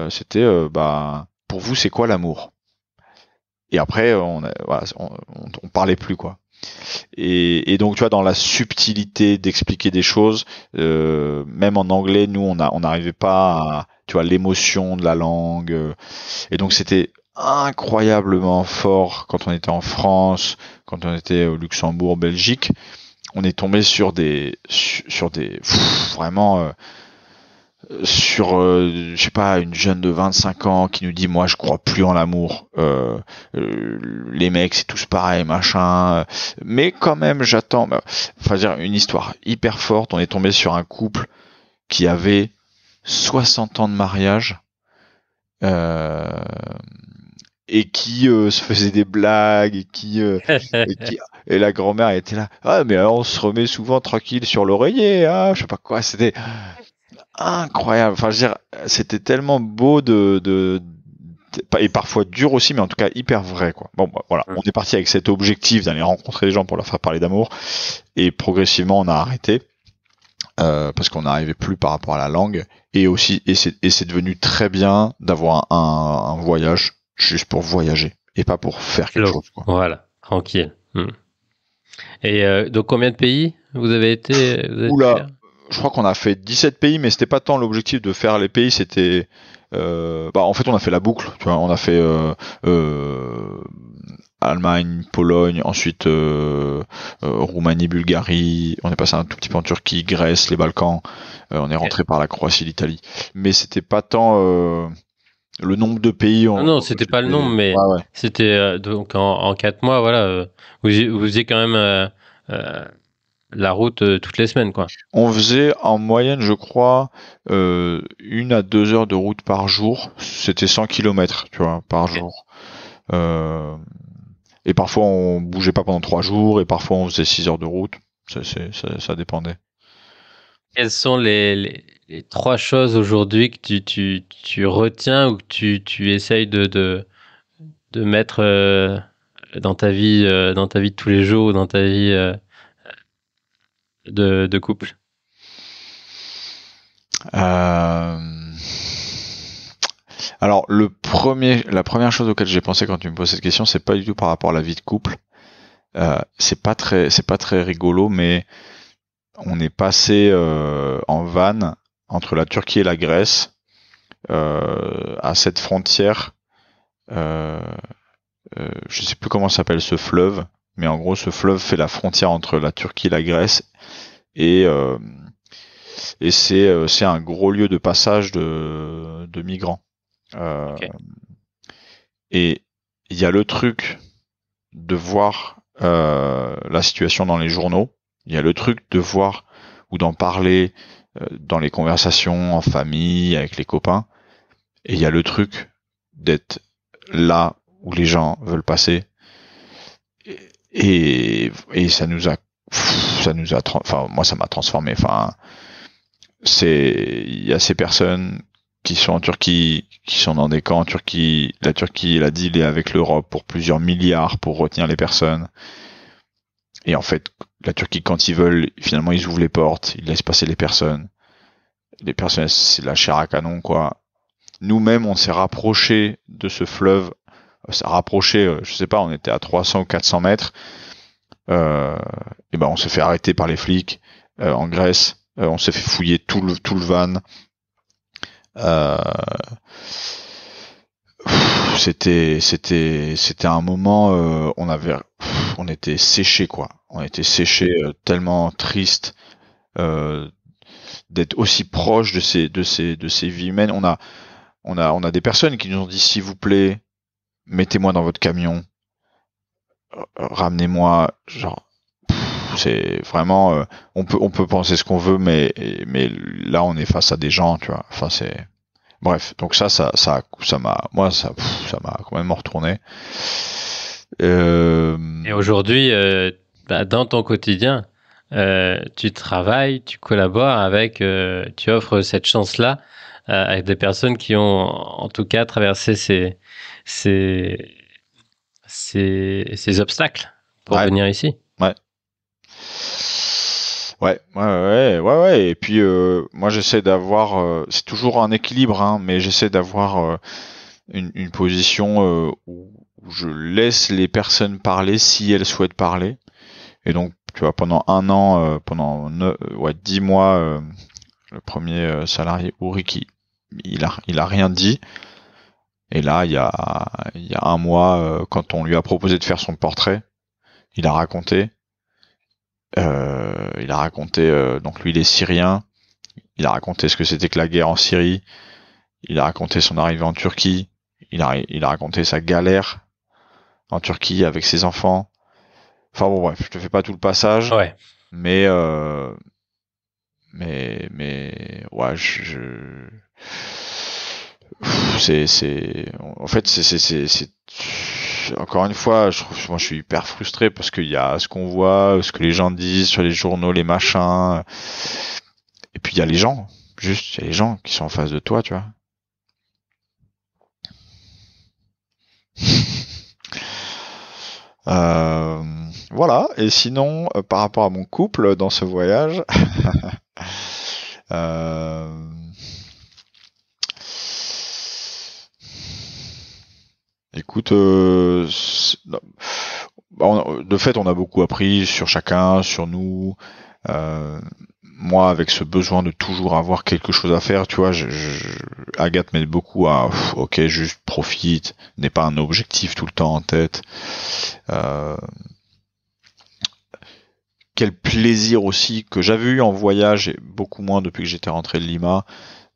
c'était bah, pour vous, c'est quoi l'amour? Et après, voilà, on parlait plus, quoi. Et donc, tu vois, dans la subtilité d'expliquer des choses, même en anglais, nous, on n'arrivait pas à, tu vois, l'émotion de la langue. Et donc, c'était incroyablement fort quand on était en France, quand on était au Luxembourg, Belgique. On est tombé vraiment sur je sais pas, une jeune de 25 ans qui nous dit, moi je crois plus en l'amour, les mecs c'est tous pareil, machin, mais quand même j'attends, enfin dire une histoire hyper forte. On est tombé sur un couple qui avait 60 ans de mariage, euh, et qui se faisait des blagues, et la grand-mère était là, ah mais alors on se remet souvent tranquille sur l'oreiller, ah je sais pas quoi. C'était incroyable. Enfin, je veux dire, c'était tellement beau et parfois dur aussi, mais en tout cas hyper vrai, quoi. Bon, bah, voilà, on est parti avec cet objectif d'aller rencontrer les gens pour leur faire parler d'amour, et progressivement on a arrêté parce qu'on n'arrivait plus par rapport à la langue, et aussi, et c'est devenu très bien d'avoir un voyage juste pour voyager et pas pour faire quelque chose, quoi. Voilà, tranquille. Et donc combien de pays vous avez été Oula, faire? je crois qu'on a fait 17 pays, mais c'était pas tant l'objectif de faire les pays, c'était bah en fait on a fait la boucle, tu vois, on a fait Allemagne, Pologne, ensuite Roumanie, Bulgarie, on est passé un tout petit peu en Turquie, Grèce, les Balkans, on est rentré par la Croatie, l'Italie. Mais c'était pas tant le nombre de pays. Non, c'était pas le nombre, mais ouais. c'était donc en 4 mois, voilà, vous faisiez quand même la route toutes les semaines, quoi. On faisait en moyenne, je crois, 1 à 2 heures de route par jour. C'était 100 kilomètres, tu vois, par jour. Et parfois on bougeait pas pendant 3 jours, et parfois on faisait 6 heures de route. Ça dépendait. Quelles sont les 3 choses aujourd'hui que tu retiens ou que tu essayes de mettre dans ta vie de tous les jours, ou dans ta vie de couple? Alors la première chose auquel j'ai pensé quand tu me poses cette question, c'est pas du tout par rapport à la vie de couple. C'est pas très rigolo, mais on est passé en van entre la Turquie et la Grèce, à cette frontière. Je sais plus comment s'appelle ce fleuve, mais en gros ce fleuve fait la frontière entre la Turquie et la Grèce, et c'est un gros lieu de passage de migrants. Ok. Et il y a le truc de voir la situation dans les journaux, il y a le truc de voir ou d'en parler dans les conversations en famille, avec les copains, et il y a le truc d'être là où les gens veulent passer, et enfin moi ça m'a transformé. Enfin, il y a ces personnes qui sont en Turquie, qui sont dans des camps en Turquie. La Turquie, elle a dealé avec l'Europe pour plusieurs milliards pour retenir les personnes. Et en fait, la Turquie, quand ils veulent, finalement, ils ouvrent les portes, ils laissent passer les personnes. Les personnes, c'est la chair à canon, quoi. nous-mêmes, on s'est rapproché de ce fleuve. Ça rapproché, je sais pas, on était à 300 ou 400 mètres. Et ben on s'est fait arrêter par les flics en Grèce. On s'est fait fouiller tout le van. C'était un moment, on était séché quoi. On était séché, tellement triste d'être aussi proche de ces vies humaines. On a des personnes qui nous ont dit s'il vous plaît, mettez-moi dans votre camion, ramenez-moi, genre c'est vraiment on peut penser ce qu'on veut mais là on est face à des gens, tu vois. Enfin c'est bref, donc ça m'a complètement retourné. Et aujourd'hui, dans ton quotidien, tu travailles, tu collabores avec, tu offres cette chance-là avec des personnes qui ont, en tout cas, traversé ces, ces obstacles pour Ouais. venir ici. Ouais. Et puis moi j'essaie d'avoir, c'est toujours un équilibre, hein, mais j'essaie d'avoir une position où je laisse les personnes parler si elles souhaitent parler. Et donc tu vois pendant un an, pendant 10 mois, le premier salarié Ulrich, il a rien dit. Et là il y a un mois, quand on lui a proposé de faire son portrait, il a raconté. Donc lui il est syrien, il a raconté ce que c'était que la guerre en Syrie, il a raconté son arrivée en Turquie, il a raconté sa galère en Turquie avec ses enfants. Enfin bon bref, je te fais pas tout le passage, Ouais. mais ouais, en fait c'est encore une fois, moi je suis hyper frustré parce qu'il y a ce qu'on voit, ce que les gens disent sur les journaux, les machins, et puis il y a les gens, juste il y a les gens qui sont en face de toi, tu vois. Voilà. Et sinon, par rapport à mon couple dans ce voyage, écoute, de fait, on a beaucoup appris sur chacun, sur nous. Moi, avec ce besoin de toujours avoir quelque chose à faire, tu vois, Agathe m'aide beaucoup à, ok, juste profite, n'est pas un objectif tout le temps en tête. Quel plaisir aussi que j'avais eu en voyage, et beaucoup moins depuis que j'étais rentré de Lima,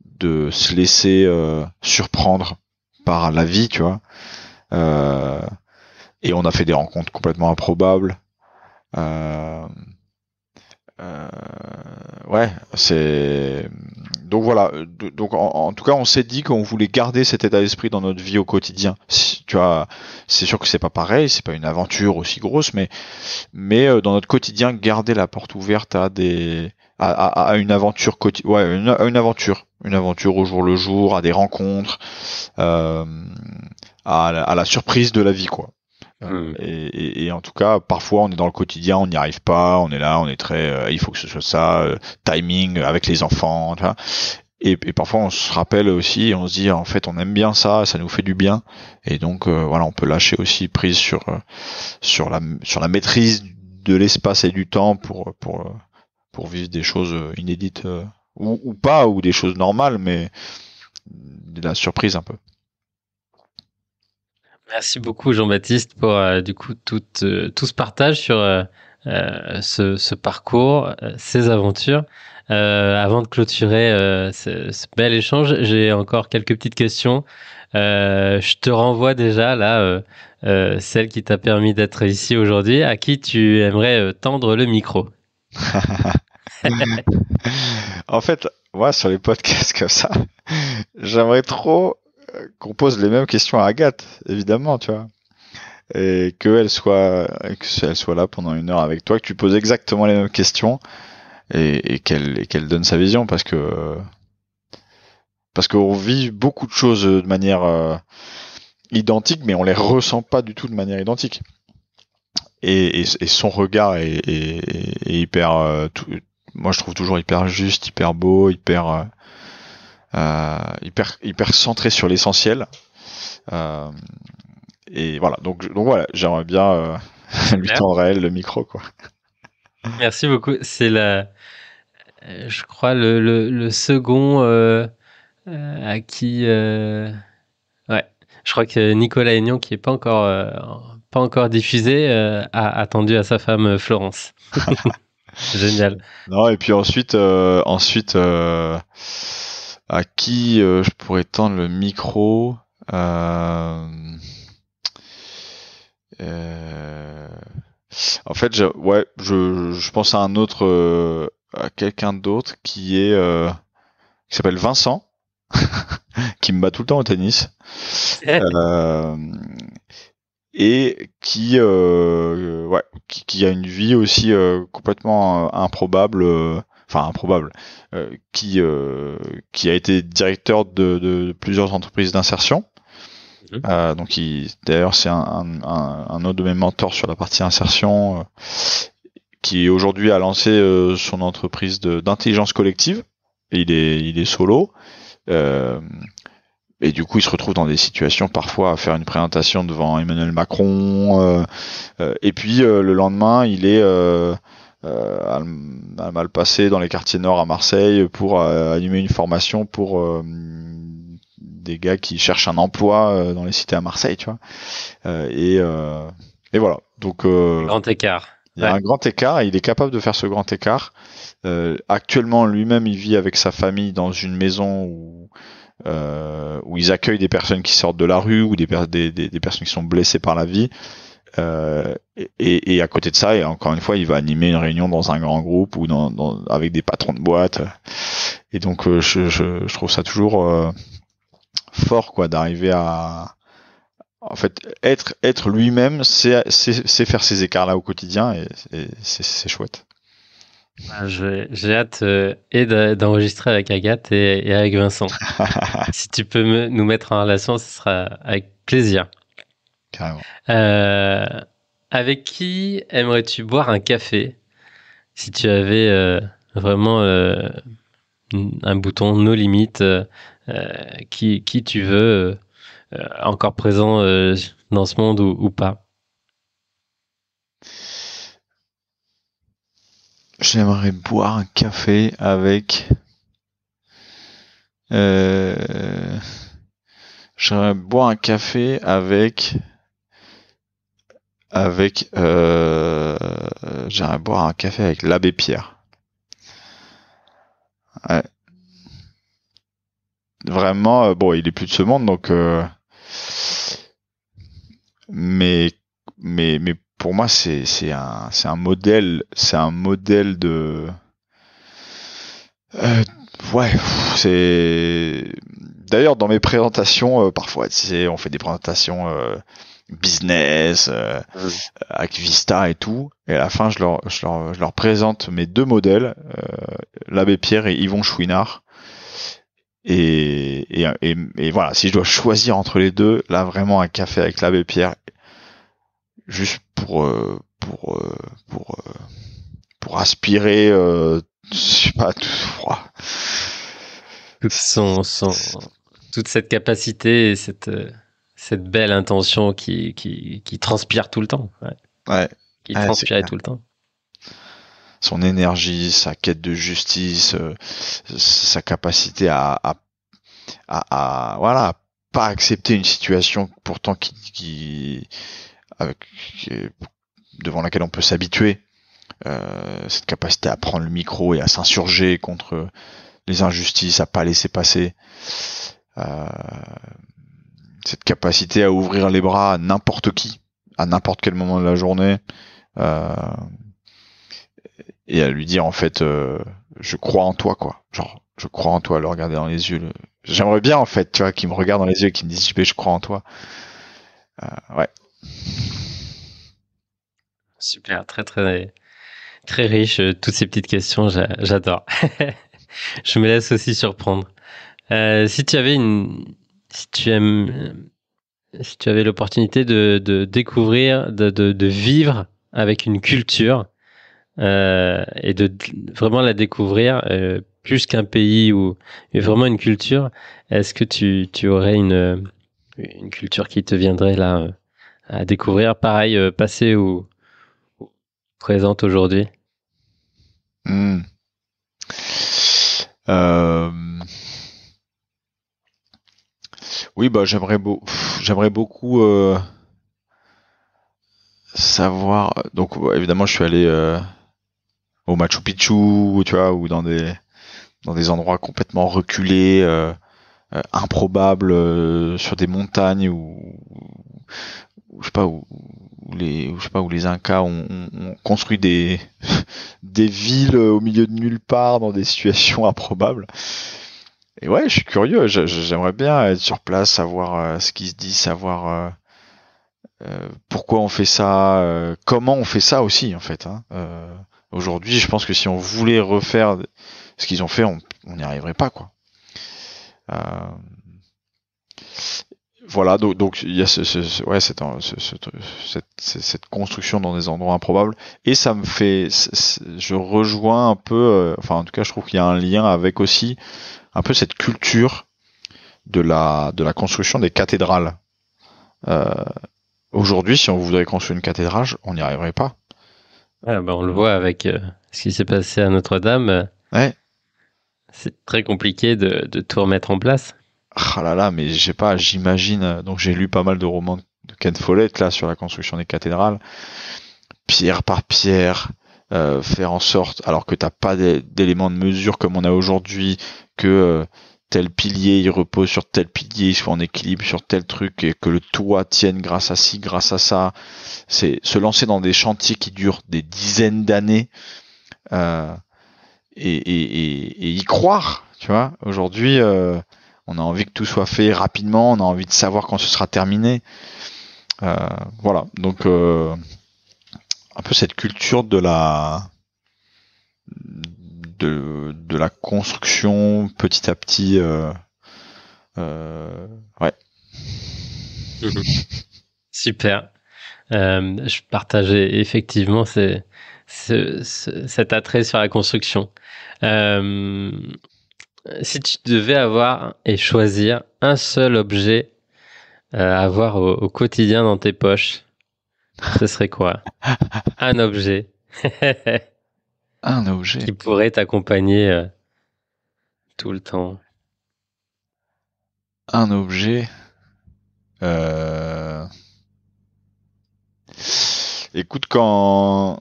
de se laisser surprendre par la vie, tu vois. Et on a fait des rencontres complètement improbables. Ouais, c'est donc voilà. Donc en tout cas, on s'est dit qu'on voulait garder cet état d'esprit dans notre vie au quotidien. Tu vois, c'est sûr que c'est pas pareil, c'est pas une aventure aussi grosse, mais dans notre quotidien, garder la porte ouverte à une aventure une aventure au jour le jour, à des rencontres, à la surprise de la vie, quoi. Et en tout cas, parfois on est dans le quotidien, on n'y arrive pas, on est là, on est très, il faut que ce soit ça, timing avec les enfants, tu vois. Et parfois on se rappelle aussi, et on se dit en fait on aime bien ça, ça nous fait du bien, et donc voilà, on peut lâcher aussi prise sur la maîtrise de l'espace et du temps pour vivre des choses inédites ou pas, ou des choses normales, mais de la surprise un peu. Merci beaucoup Jean-Baptiste pour du coup tout ce partage sur ce parcours, ces aventures. Avant de clôturer ce bel échange, j'ai encore quelques petites questions. Je te renvoie déjà là celle qui t'a permis d'être ici aujourd'hui. À qui tu aimerais tendre le micro? En fait, moi sur les podcasts comme ça, j'aimerais trop qu'on pose les mêmes questions à Agathe, évidemment, tu vois. Et qu'elle soit là pendant 1 heure avec toi, que tu poses exactement les mêmes questions et qu'elle donne sa vision, parce qu'on vit beaucoup de choses de manière identique, mais on les ressent pas du tout de manière identique. Et son regard est hyper, moi je trouve toujours hyper juste, hyper beau, hyper hyper centré sur l'essentiel. Et voilà, donc voilà, j'aimerais bien lui tendre à elle le micro, quoi. Merci beaucoup. C'est je crois le second à qui, ouais, je crois que Nicolas Aignan, qui est pas encore diffusé, a attendu à sa femme Florence. Génial. Non, et puis ensuite, à qui je pourrais tendre le micro? En fait, je pense à un autre, à quelqu'un d'autre qui s'appelle Vincent, qui me bat tout le temps au tennis, et qui a une vie aussi complètement improbable, qui a été directeur de plusieurs entreprises d'insertion. Donc d'ailleurs c'est un autre de mes mentors sur la partie insertion, qui aujourd'hui a lancé son entreprise d'intelligence collective, et il est solo, et du coup il se retrouve dans des situations parfois à faire une présentation devant Emmanuel Macron, et puis le lendemain il est à mal passé dans les quartiers nord à Marseille pour animer une formation pour des gars qui cherchent un emploi dans les cités à Marseille, tu vois. Et voilà. Donc grand écart. Il y a un grand écart, et il est capable de faire ce grand écart. Actuellement, lui-même, il vit avec sa famille dans une maison où ils accueillent des personnes qui sortent de la rue, ou des personnes qui sont blessées par la vie. Et à côté de ça, et encore une fois, il va animer une réunion dans un grand groupe ou avec des patrons de boîte. Et donc, je trouve ça toujours fort, quoi, d'arriver à, en fait, être lui-même, c'est faire ces écarts-là au quotidien, et c'est chouette. J'ai hâte d'enregistrer avec Agathe et avec Vincent. Si tu peux nous mettre en relation, ce sera avec plaisir. Carrément. Avec qui aimerais-tu boire un café si tu avais vraiment un bouton no limite, qui tu veux, encore présent dans ce monde ou pas? J'aimerais boire un café avec. J'aimerais boire un café avec. J'aimerais boire un café avec l'abbé Pierre. Ouais. Vraiment, bon, il est plus de ce monde, donc. Mais pour moi, c'est un modèle de. Ouais, c'est. D'ailleurs, dans mes présentations, parfois, tu sais, on fait des présentations business, avec Vista et tout, et à la fin, je leur présente mes deux modèles, l'abbé Pierre et Yvon Chouinard. Et voilà, si je dois choisir entre les deux, là, vraiment un café avec l'abbé Pierre, juste pour aspirer, je sais pas, tout froid. Toute cette capacité et cette belle intention qui transpire tout le temps. Ouais. Qui transpirait tout le temps. Son énergie, sa quête de justice, sa capacité à voilà, pas accepter une situation pourtant devant laquelle on peut s'habituer. Cette capacité à prendre le micro et à s'insurger contre les injustices, à pas laisser passer. Cette capacité à ouvrir les bras à n'importe qui, à n'importe quel moment de la journée, et à lui dire en fait, je crois en toi, quoi. Genre, je crois en toi, le regarder dans les yeux. J'aimerais bien en fait, tu vois, qu'il me regarde dans les yeux et qu'il me dise, je crois en toi. Ouais. Super, très très très riche, toutes ces petites questions, j'adore. Je me laisse aussi surprendre. Si tu avais si tu avais l'opportunité de découvrir, de vivre avec une culture, et de vraiment la découvrir, plus qu'un pays ou vraiment une culture, est-ce que tu aurais une culture qui te viendrait là à découvrir, pareil, passée ou présente aujourd'hui? Hmm. Euh, Oui, bah j'aimerais beaucoup savoir. Donc évidemment, je suis allé au Machu Picchu, tu vois, ou dans des endroits complètement reculés, improbables, sur des montagnes où je sais pas où les Incas ont construit des des villes au milieu de nulle part dans des situations improbables. Et ouais, je suis curieux. J'aimerais bien être sur place, savoir ce qui se dit, savoir pourquoi on fait ça, comment on fait ça aussi en fait. Hein. Aujourd'hui, je pense que si on voulait refaire ce qu'ils ont fait, on n'y arriverait pas quoi. Euh, voilà, donc il y a ouais, cette construction dans des endroits improbables et ça me fait, je rejoins un peu, enfin en tout cas, je trouve qu'il y a un lien avec aussi un peu cette culture de la construction des cathédrales. Euh, Aujourd'hui, si on voudrait construire une cathédrale, on n'y arriverait pas. Ah, bah, on le voit avec ce qui s'est passé à Notre-Dame. Ouais. C'est très compliqué de tout remettre en place. Ah là là, mais je sais pas, j'imagine. Donc j'ai lu pas mal de romans de Ken Follett là sur la construction des cathédrales, pierre par pierre, faire en sorte, alors que t'as pas d'éléments de mesure comme on a aujourd'hui, que tel pilier il repose sur tel pilier, il soit en équilibre sur tel truc et que le toit tienne grâce à ci, grâce à ça. C'est se lancer dans des chantiers qui durent des dizaines d'années euh, et y croire, tu vois. Aujourd'hui, on a envie que tout soit fait rapidement, on a envie de savoir quand ce sera terminé. Voilà, donc un peu cette culture de la construction petit à petit. Ouais. Super. Je partageais effectivement cet attrait sur la construction. Euh, Si tu devais avoir et choisir un seul objet à avoir au quotidien dans tes poches, ce serait quoi? Un objet Un objet. qui pourrait t'accompagner tout le temps. Un objet. Euh... Écoute, quand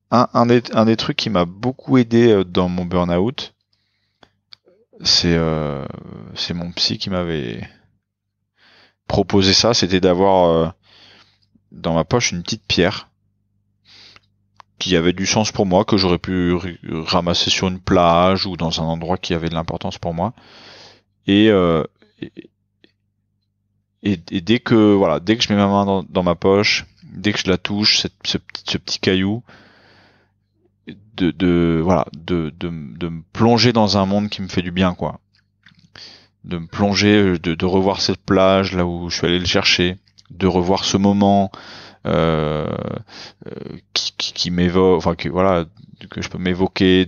un des trucs qui m'a beaucoup aidé dans mon burn-out, c'est mon psy qui m'avait proposé ça, c'était d'avoir dans ma poche une petite pierre qui avait du sens pour moi, que j'aurais pu ramasser sur une plage ou dans un endroit qui avait de l'importance pour moi. Et, euh, et, et dès que je mets ma main dans ma poche, dès que je la touche, ce petit caillou, de me plonger dans un monde qui me fait du bien, quoi. De me plonger, de revoir cette plage là où je suis allé le chercher, de revoir ce moment euh, qui m'évoque, enfin que je peux m'évoquer,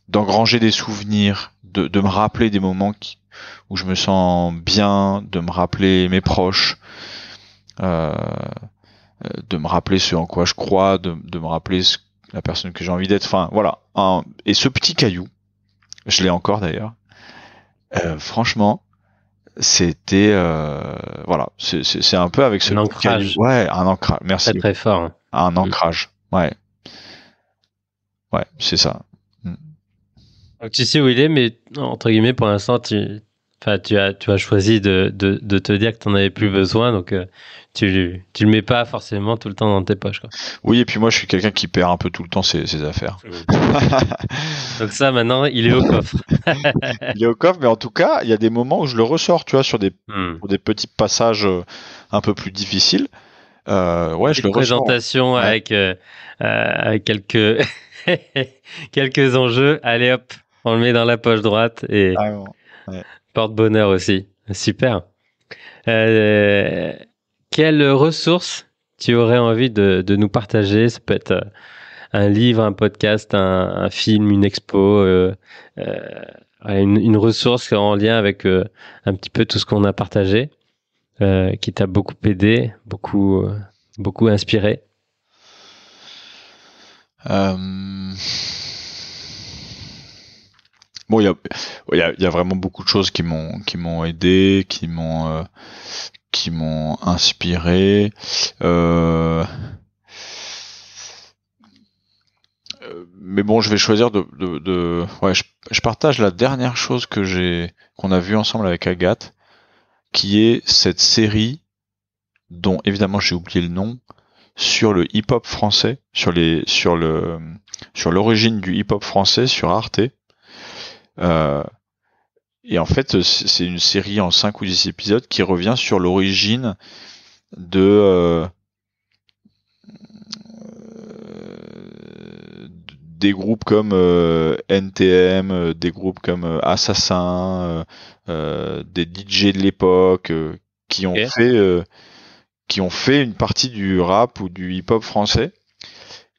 d'engranger des souvenirs, de me rappeler des moments où je me sens bien, de me rappeler mes proches, euh, de me rappeler ce en quoi je crois, de me rappeler la personne que j'ai envie d'être. Enfin voilà. Et ce petit caillou, je l'ai encore d'ailleurs. Franchement, c'était voilà, c'est un peu avec ce Un petit caillou. ancrage Ouais, un ancrage. très Merci. très fort. Hein. Un ancrage. Ouais, ouais, c'est ça. Mm. Donc, tu sais où il est, mais entre guillemets, pour l'instant, enfin, tu as choisi de te dire que tu n'en avais plus besoin, donc tu le mets pas forcément tout le temps dans tes poches. Quoi. Oui, et puis moi, je suis quelqu'un qui perd un peu tout le temps ses affaires. Donc ça, maintenant, il est au coffre. Il est au coffre, mais en tout cas, il y a des moments où je le ressors, tu vois, Hmm. pour des petits passages un peu plus difficiles. Ouais, je Petite le ressors. présentation Ouais. avec quelques quelques enjeux. Allez hop, on le met dans la poche droite et Carrément. Ouais. porte-bonheur aussi. Super. Quelle ressource tu aurais envie de nous partager? Ça peut être un livre, un podcast, un film, une expo, une ressource en lien avec un petit peu tout ce qu'on a partagé, qui t'a beaucoup aidé, beaucoup inspiré? Bon, il y a vraiment beaucoup de choses qui m'ont aidé, qui m'ont inspiré. Mais bon, je vais choisir ouais, je partage la dernière chose qu'on a vue ensemble avec Agathe, qui est cette série dont évidemment j'ai oublié le nom, sur le hip-hop français, sur l'origine du hip-hop français sur Arte. Et en fait, c'est une série en 5 ou 10 épisodes qui revient sur l'origine de des groupes comme NTM, des groupes comme Assassin, des DJ de l'époque qui ont fait une partie du rap ou du hip-hop français.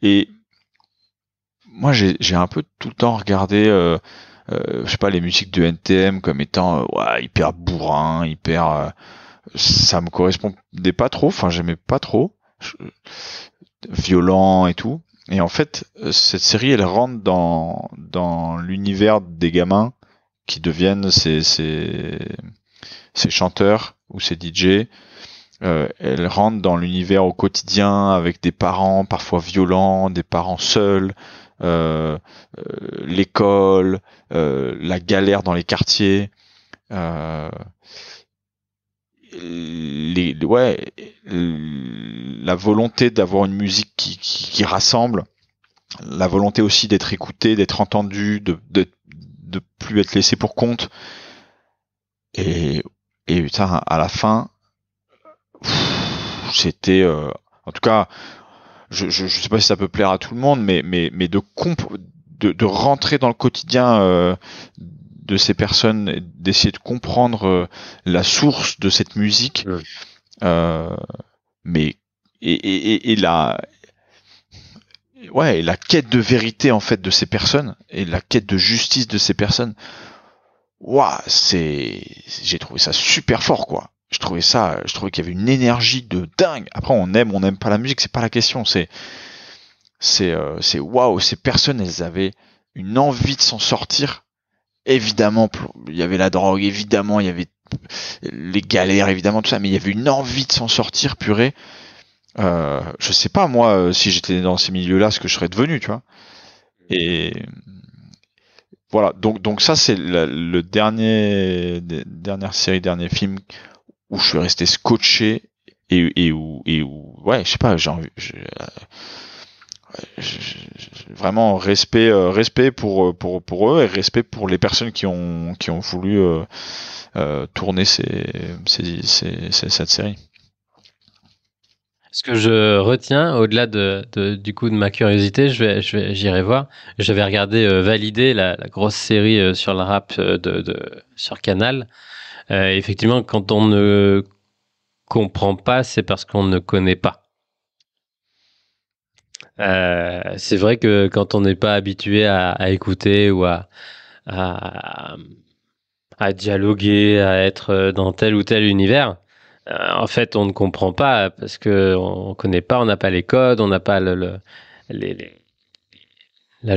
Et moi, j'ai un peu tout le temps regardé, je sais pas, les musiques de NTM comme étant ouais, hyper bourrin, ça me correspondait pas trop. Enfin, j'aimais pas trop, violent et tout. Et en fait, cette série, elle rentre dans l'univers des gamins qui deviennent ces chanteurs ou ces DJ. Elle rentre dans l'univers au quotidien avec des parents parfois violents, des parents seuls, l'école, la galère dans les quartiers, la volonté d'avoir une musique qui rassemble, la volonté aussi d'être écouté, d'être entendu, de plus être laissé pour compte. Et putain, à la fin, c'était, en tout cas, je sais pas si ça peut plaire à tout le monde, mais de rentrer dans le quotidien de ces personnes, d'essayer de comprendre la source de cette musique, mais et la quête de vérité en fait de ces personnes et la quête de justice de ces personnes. Waouh, j'ai trouvé ça super fort quoi. Je trouvais qu'il y avait une énergie de dingue. Après on n'aime pas la musique, c'est pas la question, c'est waouh, ces personnes elles avaient une envie de s'en sortir. Évidemment, il y avait la drogue, évidemment, il y avait les galères, évidemment tout ça, mais il y avait une envie de s'en sortir, purée. Je sais pas moi si j'étais dans ces milieux-là, ce que je serais devenu, tu vois. Et voilà, donc ça c'est le dernière série, dernier film où je suis resté scotché et où ouais, je sais pas, vraiment respect pour eux et respect pour les personnes qui ont voulu tourner cette série. Ce que je retiens, au-delà du coup de ma curiosité, j'irai voir. J'avais regardé Validé, la grosse série sur le rap sur Canal. Effectivement, quand on ne comprend pas, c'est parce qu'on ne connaît pas. C'est vrai que quand on n'est pas habitué à écouter ou à dialoguer, à être dans tel ou tel univers, en fait, on ne comprend pas parce que on connaît pas, on n'a pas les codes, on n'a pas la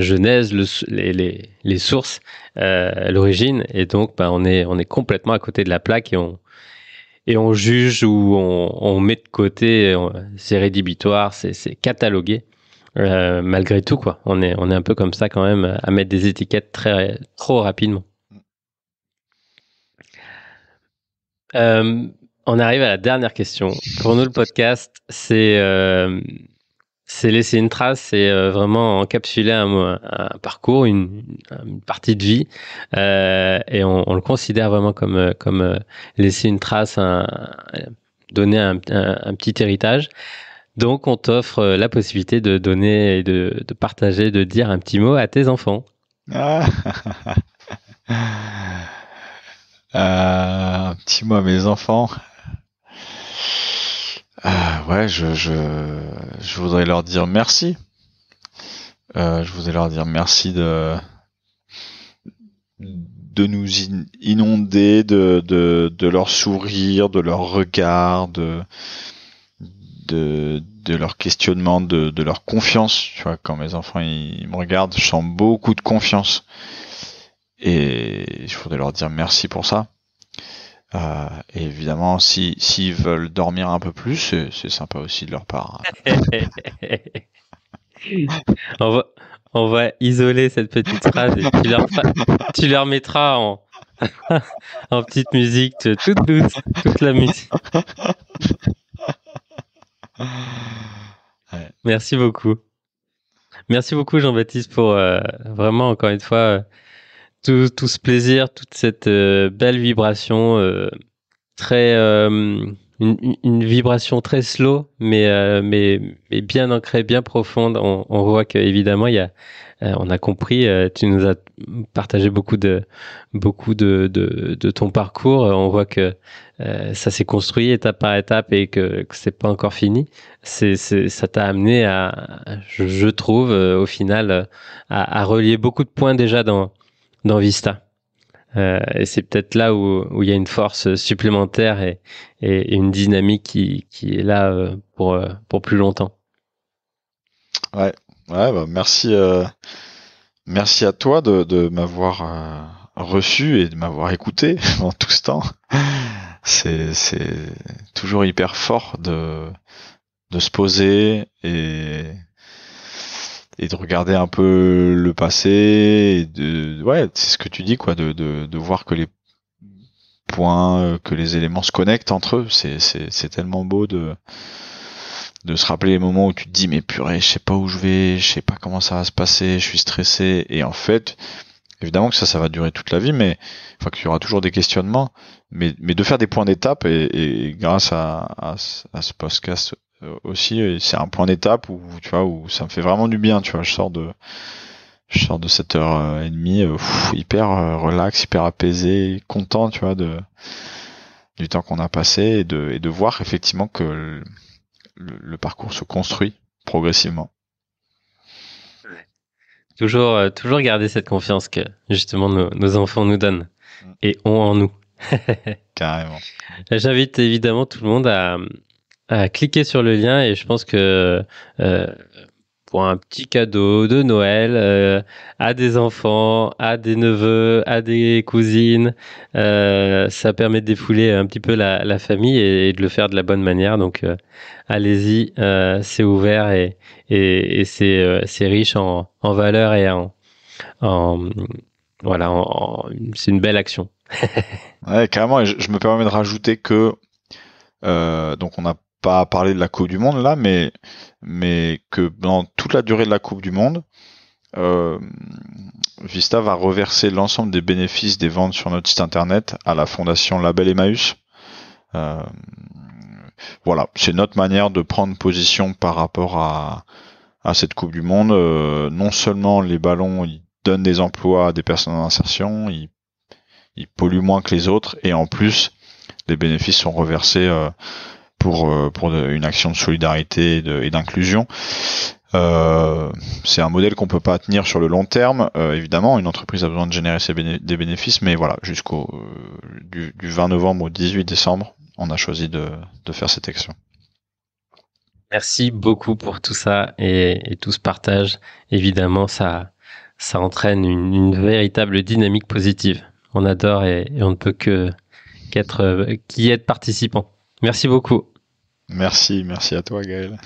genèse, les sources, l'origine, et donc on est complètement à côté de la plaque et on juge ou on met de côté, c'est rédhibitoire, c'est catalogué. Malgré tout, quoi. On est un peu comme ça quand même à mettre des étiquettes trop rapidement. On arrive à la dernière question. Pour nous, le podcast, c'est laisser une trace, c'est vraiment encapsuler un parcours, une partie de vie, et on le considère vraiment comme laisser une trace, donner un petit héritage. Donc, on t'offre la possibilité de donner et de partager, de dire un petit mot à tes enfants. Un petit mot à mes enfants. Ouais, je voudrais leur dire merci. Je voudrais leur dire merci de nous inonder de leur sourire, de leur regard, de leur questionnement, de leur confiance. Tu vois, quand mes enfants ils me regardent, je sens beaucoup de confiance. Et je voudrais leur dire merci pour ça. Et évidemment, s'ils veulent dormir un peu plus, c'est sympa aussi de leur part. On va, on va isoler cette petite phrase et tu leur mettras en petite musique toute douce, toute la musique. Ouais. Merci beaucoup. Merci beaucoup Jean-Baptiste pour vraiment encore une fois tout ce plaisir, toute cette belle vibration, très une vibration très slow, mais bien ancrée, bien profonde. On voit que évidemment il y a, on a compris. Tu nous as partagé beaucoup de ton parcours. On voit que ça s'est construit étape par étape et que c'est pas encore fini. Ça t'a amené je trouve, au final, à relier beaucoup de points déjà dans Vista. Et c'est peut-être là où il y a une force supplémentaire et une dynamique qui est là pour plus longtemps. Ouais, bah merci à toi de m'avoir reçu et de m'avoir écouté pendant tout ce temps. C'est toujours hyper fort de se poser et de regarder un peu le passé et ouais, c'est ce que tu dis quoi, de voir que les points, que les éléments se connectent entre eux. C'est tellement beau de se rappeler les moments où tu te dis mais purée, je sais pas où je vais, je sais pas comment ça va se passer, je suis stressé. Et en fait, évidemment que ça va durer toute la vie, mais enfin qu'il y aura toujours des questionnements, mais de faire des points d'étape et grâce à ce podcast aussi, c'est un point d'étape où tu vois où ça me fait vraiment du bien, tu vois, je sors de cette heure et demie hyper relax, hyper apaisé, content, tu vois, du temps qu'on a passé et de voir effectivement que le parcours se construit progressivement. Toujours garder cette confiance que justement nos enfants nous donnent et ont en nous. Carrément. J'invite évidemment tout le monde à cliquer sur le lien et je pense que pour un petit cadeau de Noël à des enfants, à des neveux, à des cousines, ça permet de défouler un petit peu la famille et de le faire de la bonne manière. Donc allez-y, c'est ouvert et c'est riche en valeur et voilà, c'est une belle action. Ouais, carrément. Et je me permets de rajouter que donc on n'a pas parlé de la Coupe du Monde là, mais que dans toute la durée de la Coupe du Monde, Vista va reverser l'ensemble des bénéfices des ventes sur notre site internet à la fondation Label Emmaüs. Voilà, c'est notre manière de prendre position par rapport à cette Coupe du Monde. Non seulement les ballons ils donnent des emplois à des personnes en insertion, ils polluent moins que les autres, et en plus les bénéfices sont reversés pour une action de solidarité et d'inclusion. C'est un modèle qu'on peut pas tenir sur le long terme. Évidemment, une entreprise a besoin de générer des bénéfices, mais voilà, jusqu'au du 20 novembre au 18 décembre, on a choisi de faire cette action. Merci beaucoup pour tout ça et tout ce partage. Évidemment, ça entraîne une véritable dynamique positive. On adore et on ne peut qu'y être participant. Merci beaucoup. Merci à toi Gaël.